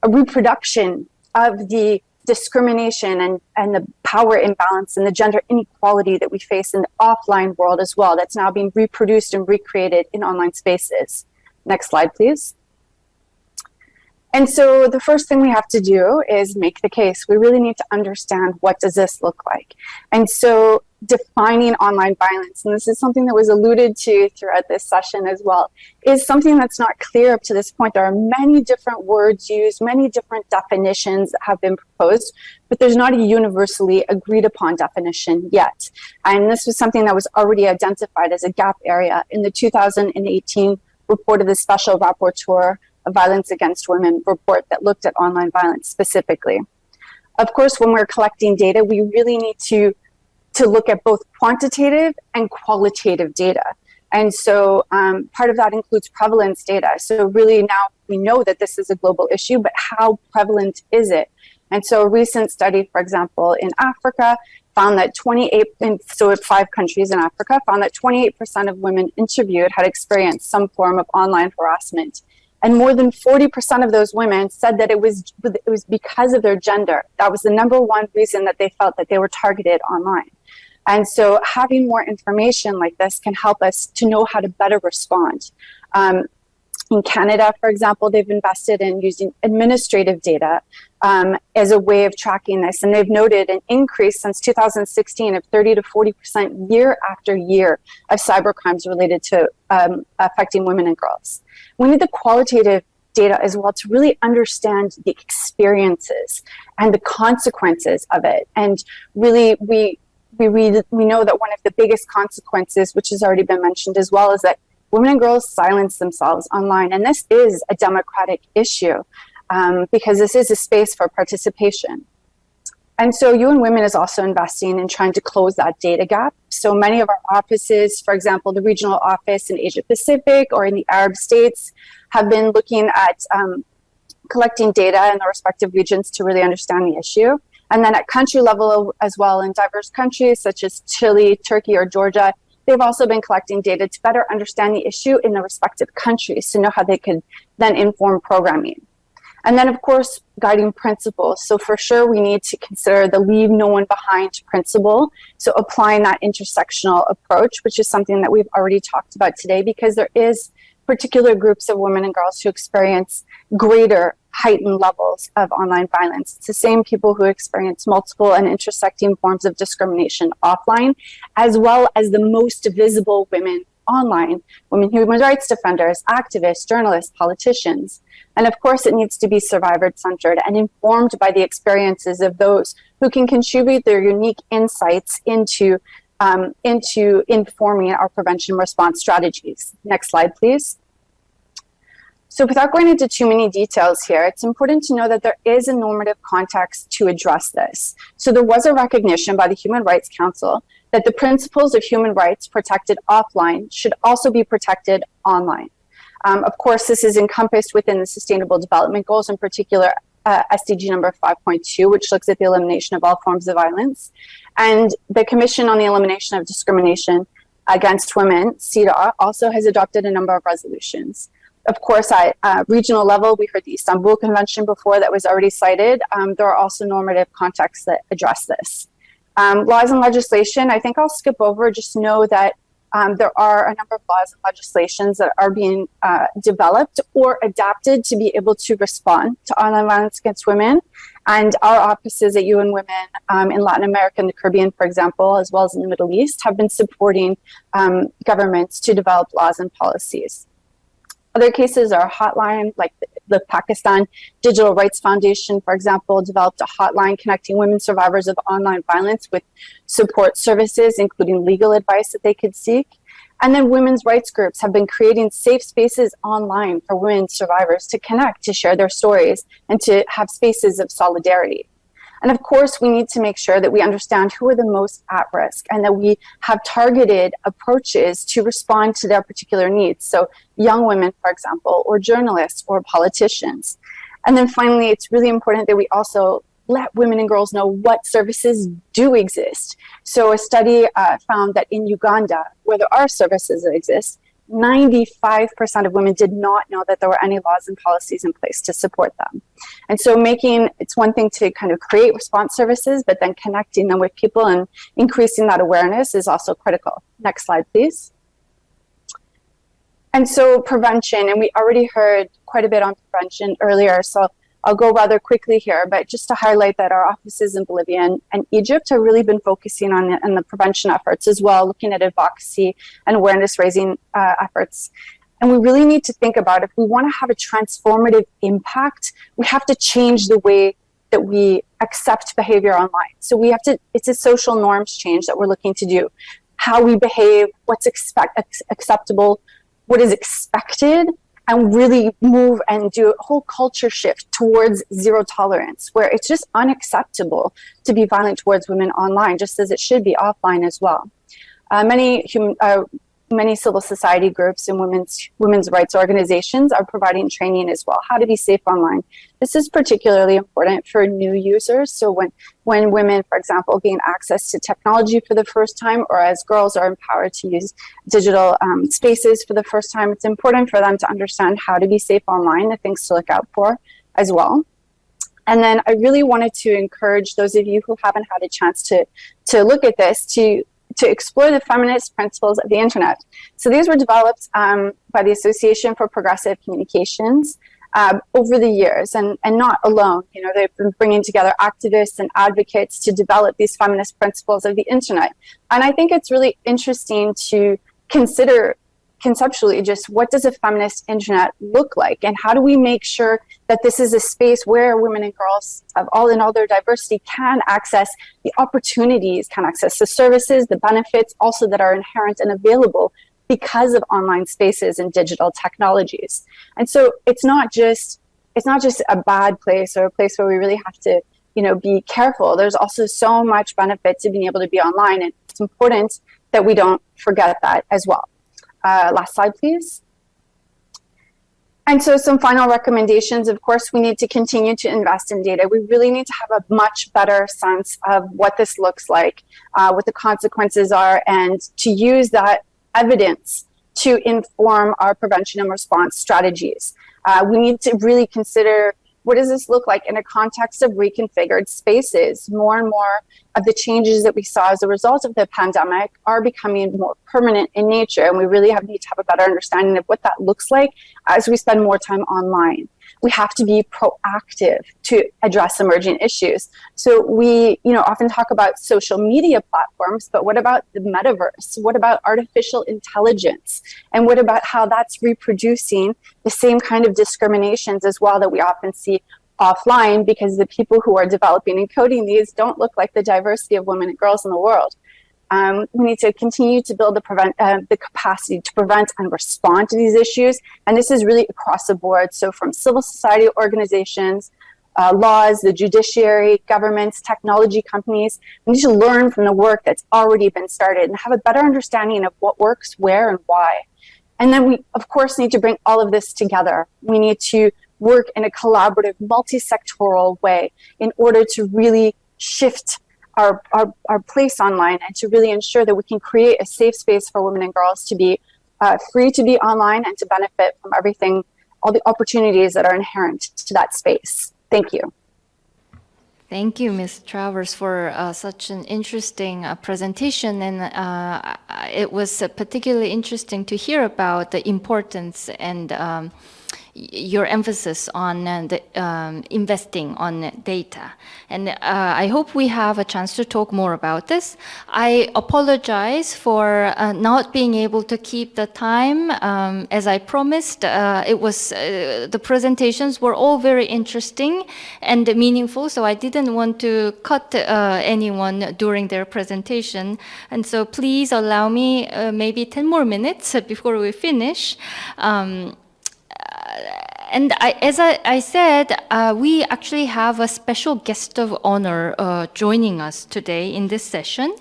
reproduction of the discrimination and the power imbalance and the gender inequality that we face in the offline world as well, that's now being reproduced and recreated in online spaces. Next slide, please. And so the first thing we have to do is make the case. We really need to understand, what does this look like? And so defining online violence, and this is something that was alluded to throughout this session as well, is something that's not clear up to this point. There are many different words used, many different definitions that have been proposed, but there's not a universally agreed upon definition yet. And this was something that was already identified as a gap area in the 2018 report of the Special Rapporteur of Violence Against Women report that looked at online violence specifically. Of course, when we're collecting data, we really need to look at both quantitative and qualitative data. And so part of that includes prevalence data. So really now we know that this is a global issue, but how prevalent is it? And so a recent study, for example, in Africa found that 5 countries in Africa found that 28% of women interviewed had experienced some form of online harassment. And more than 40% of those women said that it was because of their gender. That was the number one reason that they felt that they were targeted online. And so having more information like this can help us to know how to better respond. In Canada, for example, they've invested in using administrative data as a way of tracking this. And they've noted an increase since 2016 of 30 to 40% year after year of cybercrimes related to affecting women and girls. We need the qualitative data as well to really understand the experiences and the consequences of it. And really, we know that one of the biggest consequences, which has already been mentioned as well, is that women and girls silence themselves online. And this is a democratic issue because this is a space for participation. And so UN Women is also investing in trying to close that data gap. So many of our offices, for example, the regional office in Asia Pacific or in the Arab states, have been looking at collecting data in the respective regions to really understand the issue. And then at country level as well, in diverse countries such as Chile, Turkey, or Georgia, they've also been collecting data to better understand the issue in the respective countries to know how they could then inform programming. And then, of course, guiding principles. So for sure, we need to consider the leave no one behind principle. So applying that intersectional approach, which is something that we've already talked about today, because there is particular groups of women and girls who experience greater heightened levels of online violence. It's the same people who experience multiple and intersecting forms of discrimination offline, as well as the most visible women online, women human rights defenders, activists, journalists, politicians. And of course, it needs to be survivor-centered and informed by the experiences of those who can contribute their unique insights into informing our prevention response strategies. Next slide, please. So without going into too many details here, it's important to know that there is a normative context to address this. So there was a recognition by the Human Rights Council that the principles of human rights protected offline should also be protected online. Of course, this is encompassed within the Sustainable Development Goals, in particular SDG number 5.2, which looks at the elimination of all forms of violence. And the Commission on the Elimination of Discrimination Against Women, CEDAW, also has adopted a number of resolutions. Of course, at regional level, we heard the Istanbul Convention before that was already cited. There are also normative contexts that address this. Laws and legislation, I think I'll skip over, just know that there are a number of laws and legislations that are being developed or adapted to be able to respond to online violence against women. And our offices at UN Women in Latin America and the Caribbean, for example, as well as in the Middle East, have been supporting governments to develop laws and policies. Other cases are a hotline, like the Pakistan Digital Rights Foundation, for example, developed a hotline connecting women survivors of online violence with support services, including legal advice that they could seek. And then women's rights groups have been creating safe spaces online for women survivors to connect, to share their stories, and to have spaces of solidarity. And of course, we need to make sure that we understand who are the most at risk and that we have targeted approaches to respond to their particular needs. So young women, for example, or journalists or politicians. And then finally, it's really important that we also let women and girls know what services do exist. So a study found that in Uganda, where there are services that exist, 95% of women did not know that there were any laws and policies in place to support them. And so it's one thing to kind of create response services, but then connecting them with people and increasing that awareness is also critical. Next slide, please. And so prevention, and we already heard quite a bit on prevention earlier, so I'll go rather quickly here, but just to highlight that our offices in Bolivia and Egypt have really been focusing on the prevention efforts as well, looking at advocacy and awareness raising efforts. And we really need to think about, if we want to have a transformative impact, we have to change the way that we accept behavior online. So we have to, it's a social norms change that we're looking to do. How we behave, what's acceptable, what is expected, and really move and do a whole culture shift towards zero tolerance, where it's just unacceptable to be violent towards women online, just as it should be offline as well. Many civil society groups and women's rights organizations are providing training as well, how to be safe online. This is particularly important for new users. So when women, for example, gain access to technology for the first time, or as girls are empowered to use digital spaces for the first time, it's important for them to understand how to be safe online, the things to look out for as well. And then I really wanted to encourage those of you who haven't had a chance to look at this, to explore the feminist principles of the internet. So these were developed by the Association for Progressive Communications over the years, and not alone. You know, they've been bringing together activists and advocates to develop these feminist principles of the internet. And I think it's really interesting to consider conceptually just what does a feminist internet look like, and how do we make sure that this is a space where women and girls of all their diversity can access the opportunities, can access the services, the benefits also that are inherent and available because of online spaces and digital technologies. And so it's not just a bad place or a place where we really have to, you know, be careful. There's also so much benefit to being able to be online, and it's important that we don't forget that as well. Last slide, please. And so some final recommendations. Of course, we need to continue to invest in data. We really need to have a much better sense of what this looks like, what the consequences are, and to use that evidence to inform our prevention and response strategies. We need to really consider, what does this look like in a context of reconfigured spaces? More and more of the changes that we saw as a result of the pandemic are becoming more permanent in nature, and we really need to have a better understanding of what that looks like as we spend more time online. We have to be proactive to address emerging issues. So we, often talk about social media platforms, but what about the metaverse? What about artificial intelligence? And what about how that's reproducing the same kind of discriminations as well that we often see offline, because the people who are developing and coding these don't look like the diversity of women and girls in the world. We need to continue to build the capacity to prevent and respond to these issues. And this is really across the board. So from civil society organizations, laws, the judiciary, governments, technology companies, we need to learn from the work that's already been started and have a better understanding of what works, where, and why. And then we, of course, need to bring all of this together. We need to work in a collaborative, multi-sectoral way in order to really shift our place online, and to really ensure that we can create a safe space for women and girls to be free to be online and to benefit from everything, all the opportunities that are inherent to that space. Thank you. Thank you, Ms. Travers, for such an interesting presentation. And it was particularly interesting to hear about the importance and your emphasis on investing on data. And I hope we have a chance to talk more about this. I apologize for not being able to keep the time as I promised. The presentations were all very interesting and meaningful, so I didn't want to cut anyone during their presentation. And so please allow me maybe 10 more minutes before we finish. And as I said, we actually have a special guest of honor joining us today in this session.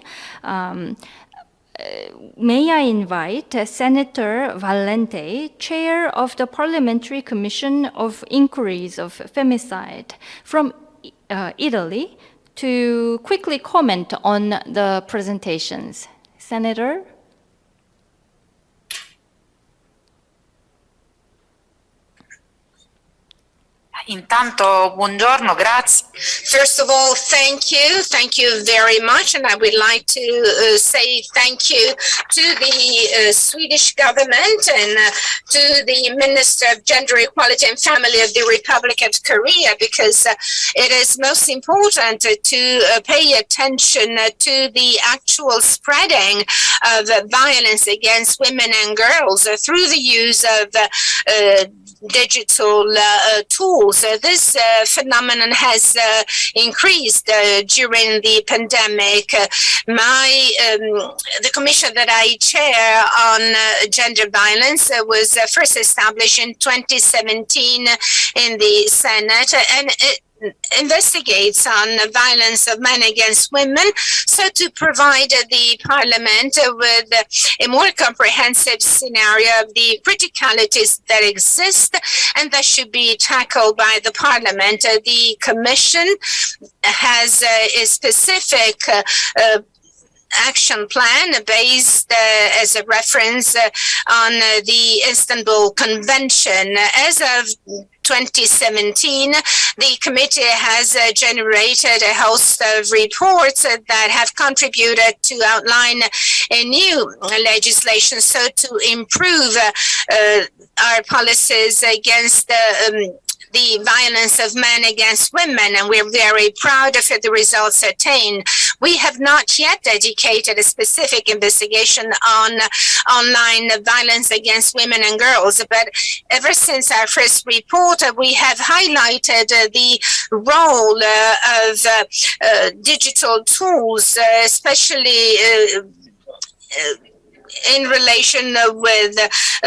May I invite Senator Valente, Chair of the Parliamentary Commission of Inquiries of Femicide from Italy, to quickly comment on the presentations. Senator? Intanto, buongiorno, grazie. First of all, thank you very much, and I would like to say thank you to the Swedish government and to the Minister of Gender Equality and Family of the Republic of Korea, because it is most important to pay attention to the actual spreading of violence against women and girls through the use of digital tools. This phenomenon has increased during the pandemic. The commission that I chair on gender violence was first established in 2017 in the Senate, and it investigates on violence of men against women, so to provide the Parliament with a more comprehensive scenario of the criticalities that exist and that should be tackled by the Parliament. The Commission has a specific action plan based as a reference on the Istanbul Convention. As of 2017, the committee has generated a host of reports that have contributed to outline a new legislation, so to improve our policies against the violence of men against women, and we're very proud of the results attained. We have not yet dedicated a specific investigation on online violence against women and girls, but ever since our first report, we have highlighted the role of digital tools, especially in relation with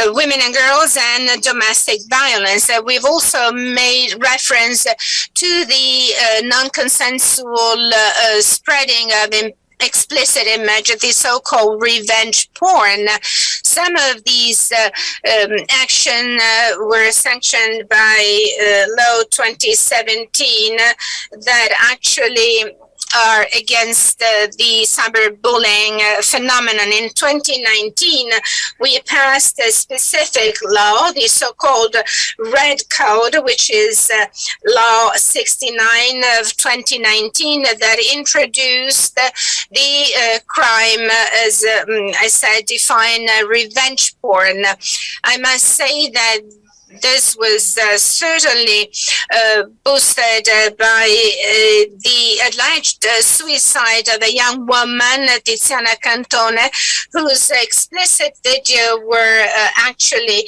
women and girls and domestic violence. We've also made reference to the non-consensual spreading of explicit image, the so-called revenge porn. Some of these actions were sanctioned by law 2017 that actually are against the cyberbullying phenomenon. In 2019, we passed a specific law, the so-called Red Code, which is Law 69 of 2019, that introduced the crime, as I said, define revenge porn. I must say that this was certainly boosted by the alleged suicide of a young woman, Tiziana Cantone, whose explicit video were actually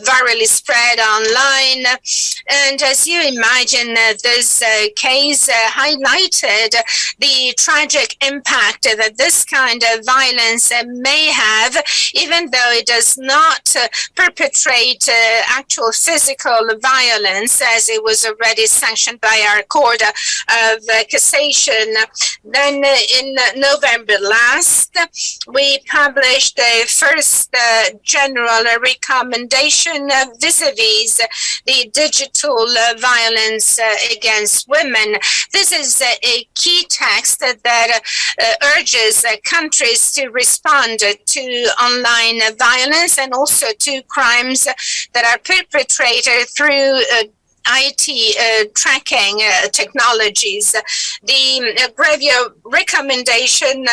virally spread online. And as you imagine, this case highlighted the tragic impact that this kind of violence may have, even though it does not perpetrate actual physical violence, as it was already sanctioned by our Court of Cassation. Then in November last, we published a first general recommendation vis-a-vis the digital violence against women. This is a key text that urges countries to respond to online violence and also to crimes that are perpetrated through IT tracking technologies. The Grevio recommendation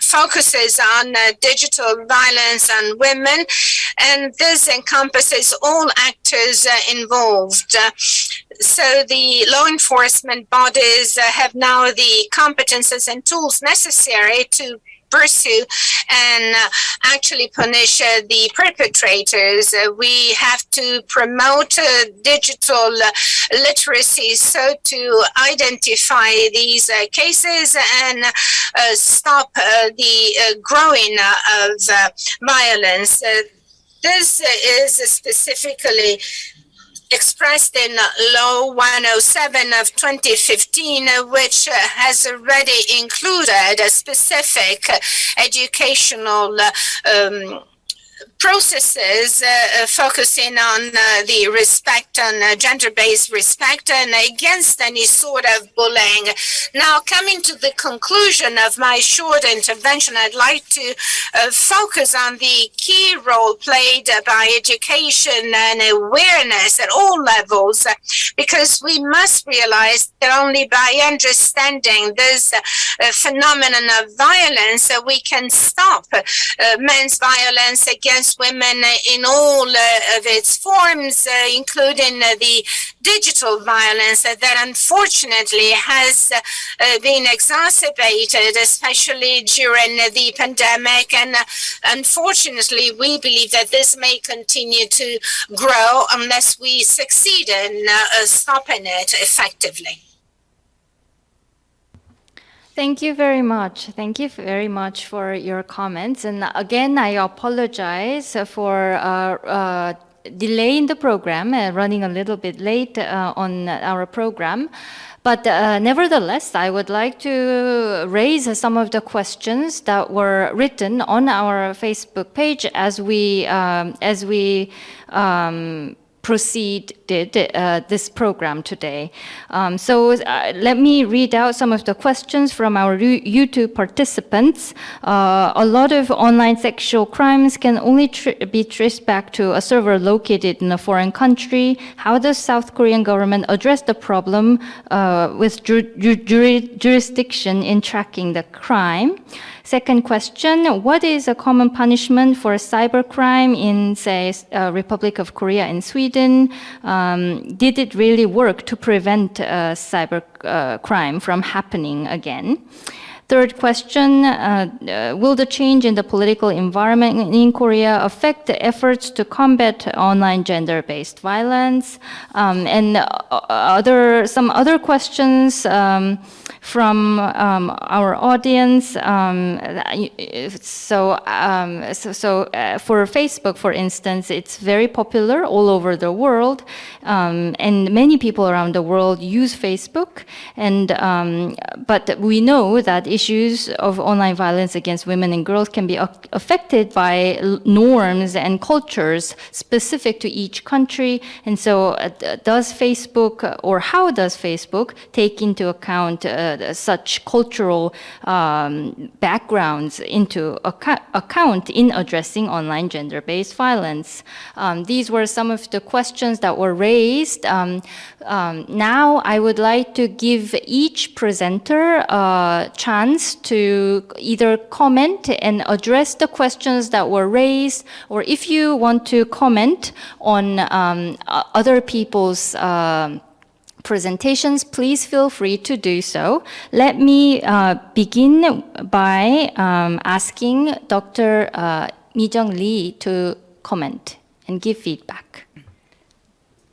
focuses on digital violence on women, and this encompasses all actors involved. So the law enforcement bodies have now the competences and tools necessary to pursue and actually punish the perpetrators. We have to promote digital literacy so to identify these cases and stop the growing of violence. This is specifically expressed in Law 107 of 2015, which has already included a specific educational processes focusing on the respect and gender-based respect and against any sort of bullying. Now, coming to the conclusion of my short intervention, I'd like to focus on the key role played by education and awareness at all levels, because we must realize that only by understanding this phenomenon of violence, we can stop men's violence against women in all of its forms, including the digital violence that unfortunately has been exacerbated, especially during the pandemic. And unfortunately, we believe that this may continue to grow unless we succeed in stopping it effectively. Thank you very much. Thank you very much for your comments. And again, I apologize for delay in the program, running a little bit late on our program. But nevertheless, I would like to raise some of the questions that were written on our Facebook page as we proceeded this program today. So let me read out some of the questions from our YouTube participants. A lot of online sexual crimes can only be traced back to a server located in a foreign country. How does South Korean government address the problem with jurisdiction in tracking the crime? Second question, what is a common punishment for cybercrime in, say, Republic of Korea and Sweden? Did it really work to prevent cybercrime from happening again? Third question, will the change in the political environment in Korea affect the efforts to combat online gender-based violence? And some other questions from our audience. For Facebook, for instance, it's very popular all over the world, and many people around the world use Facebook. And but we know that issues of online violence against women and girls can be affected by norms and cultures specific to each country. And so does Facebook, or how does Facebook take into account such cultural backgrounds into account in addressing online gender-based violence? These were some of the questions that were raised. Now I would like to give each presenter a chance to either comment and address the questions that were raised, or if you want to comment on other people's presentations, please feel free to do so. Let me begin by asking Dr. Mi-jung Lee to comment and give feedback.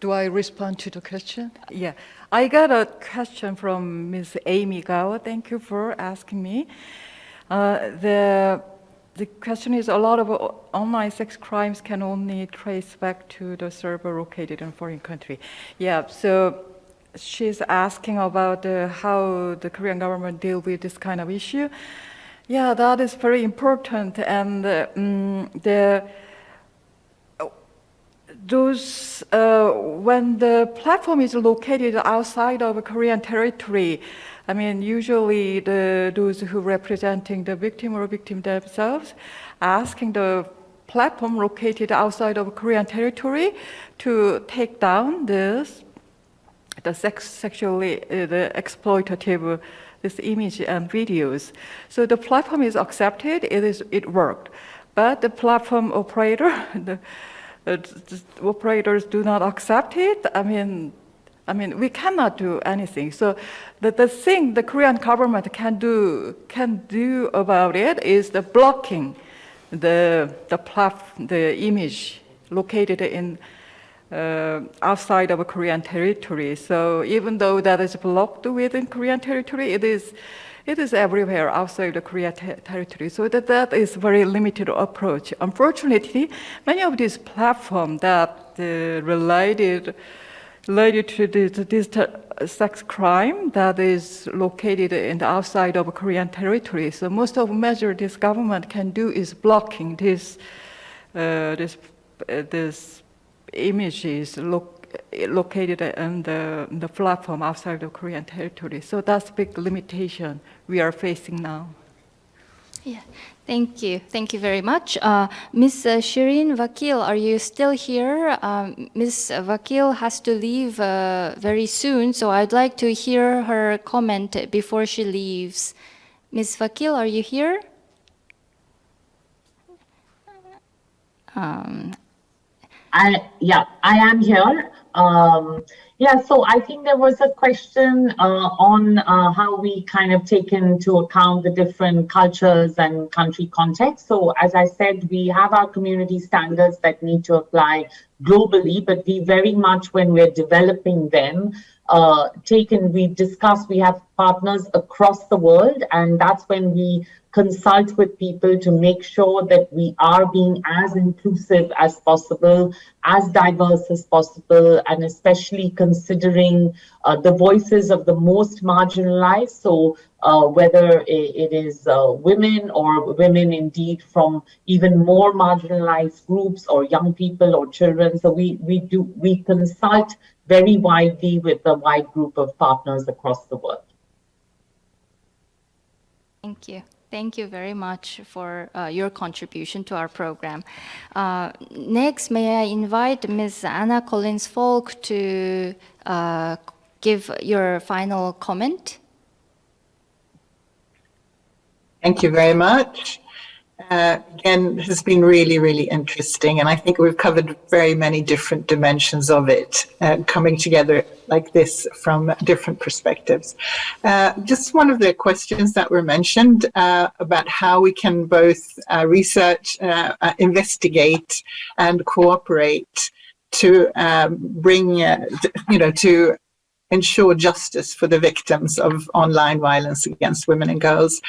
Do I respond to the question? Yeah. I got a question from Ms. Amy Gao. Thank you for asking me. The question is, a lot of online sex crimes can only trace back to the server located in a foreign country. Yeah, so she's asking about how the Korean government deal with this kind of issue. Yeah, that is very important. And when the platform is located outside of a Korean territory, I mean, usually those who representing the victim or victim themselves asking the platform located outside of Korean territory to take down the sexually exploitative this image and videos. So the platform is accepted. It worked, but the platform operator, the operators do not accept it. I mean, we cannot do anything. So the thing the Korean government can do about it is the blocking the image located in outside of a Korean territory. So even though that is blocked within Korean territory, it is everywhere outside the Korean territory. So that is very limited approach. Unfortunately, many of these platforms that related to this sex crime that is located in the outside of Korean territory. So most of the measure this government can do is blocking this this image is located on the platform outside the Korean territory. So that's a big limitation we are facing now. Yeah, thank you. Thank you very much. Ms. Shirin Vakil, are you still here? Ms. Vakil has to leave very soon, so I'd like to hear her comment before she leaves. Ms. Vakil, are you here? I am here. So I think there was a question on how we kind of take into account the different cultures and country contexts. So as I said, we have our community standards that need to apply globally, but we very much, when we're developing them, we have partners across the world, and that's when we consult with people to make sure that we are being as inclusive as possible, as diverse as possible, and especially considering the voices of the most marginalized. So whether it is women or women indeed from even more marginalized groups, or young people or children. So we consult very widely with a wide group of partners across the world. Thank you. Thank you very much for your contribution to our program. Next, may I invite Ms. Anna Collins-Falk to give your final comment? Thank you very much. Again, it has been really, really interesting, and I think we've covered very many different dimensions of it, coming together like this from different perspectives. Just one of the questions that were mentioned about how we can both research, investigate, and cooperate to bring, to ensure justice for the victims of online violence against women and girls.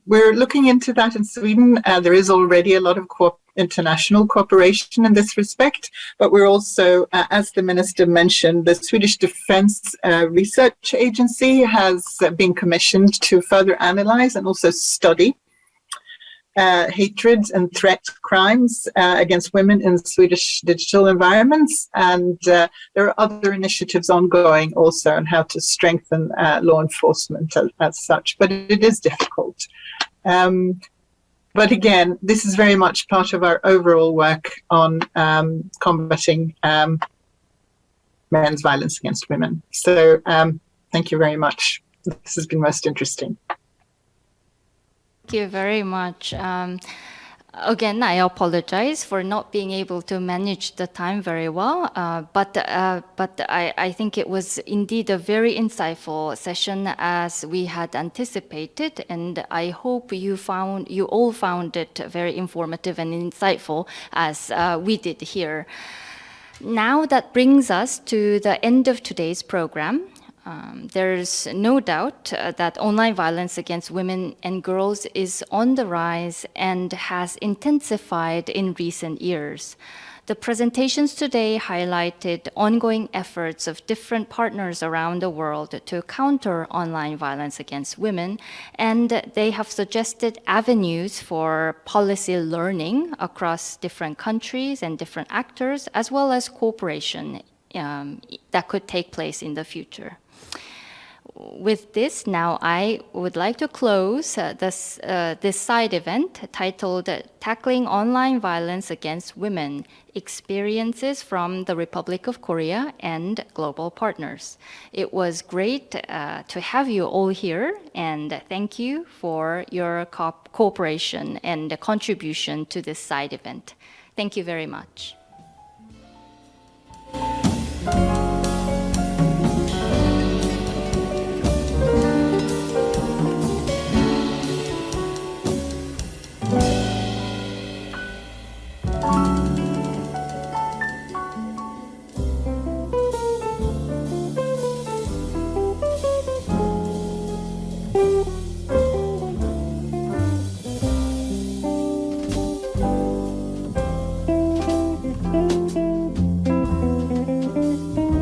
We're looking into that in Sweden. There is already a lot of international cooperation in this respect, but we're also, as the Minister mentioned, the Swedish Defence Research Agency has been commissioned to further analyze and also study hatred and threat crimes against women in Swedish digital environments. And there are other initiatives ongoing also on how to strengthen law enforcement as such, but it is difficult. But again, this is very much part of our overall work on combating men's violence against women. So thank you very much. This has been most interesting. Thank you very much. Again, I apologize for not being able to manage the time very well, but I think it was indeed a very insightful session as we had anticipated, and I hope you all found it very informative and insightful as we did here. Now that brings us to the end of today's program. There's no doubt that online violence against women and girls is on the rise and has intensified in recent years. The presentations today highlighted ongoing efforts of different partners around the world to counter online violence against women, and they have suggested avenues for policy learning across different countries and different actors, as well as cooperation that could take place in the future. With this, now I would like to close this side event titled Tackling Online Violence Against Women, Experiences from the Republic of Korea and Global Partners. It was great to have you all here, and thank you for your cooperation and contribution to this side event. Thank you very much.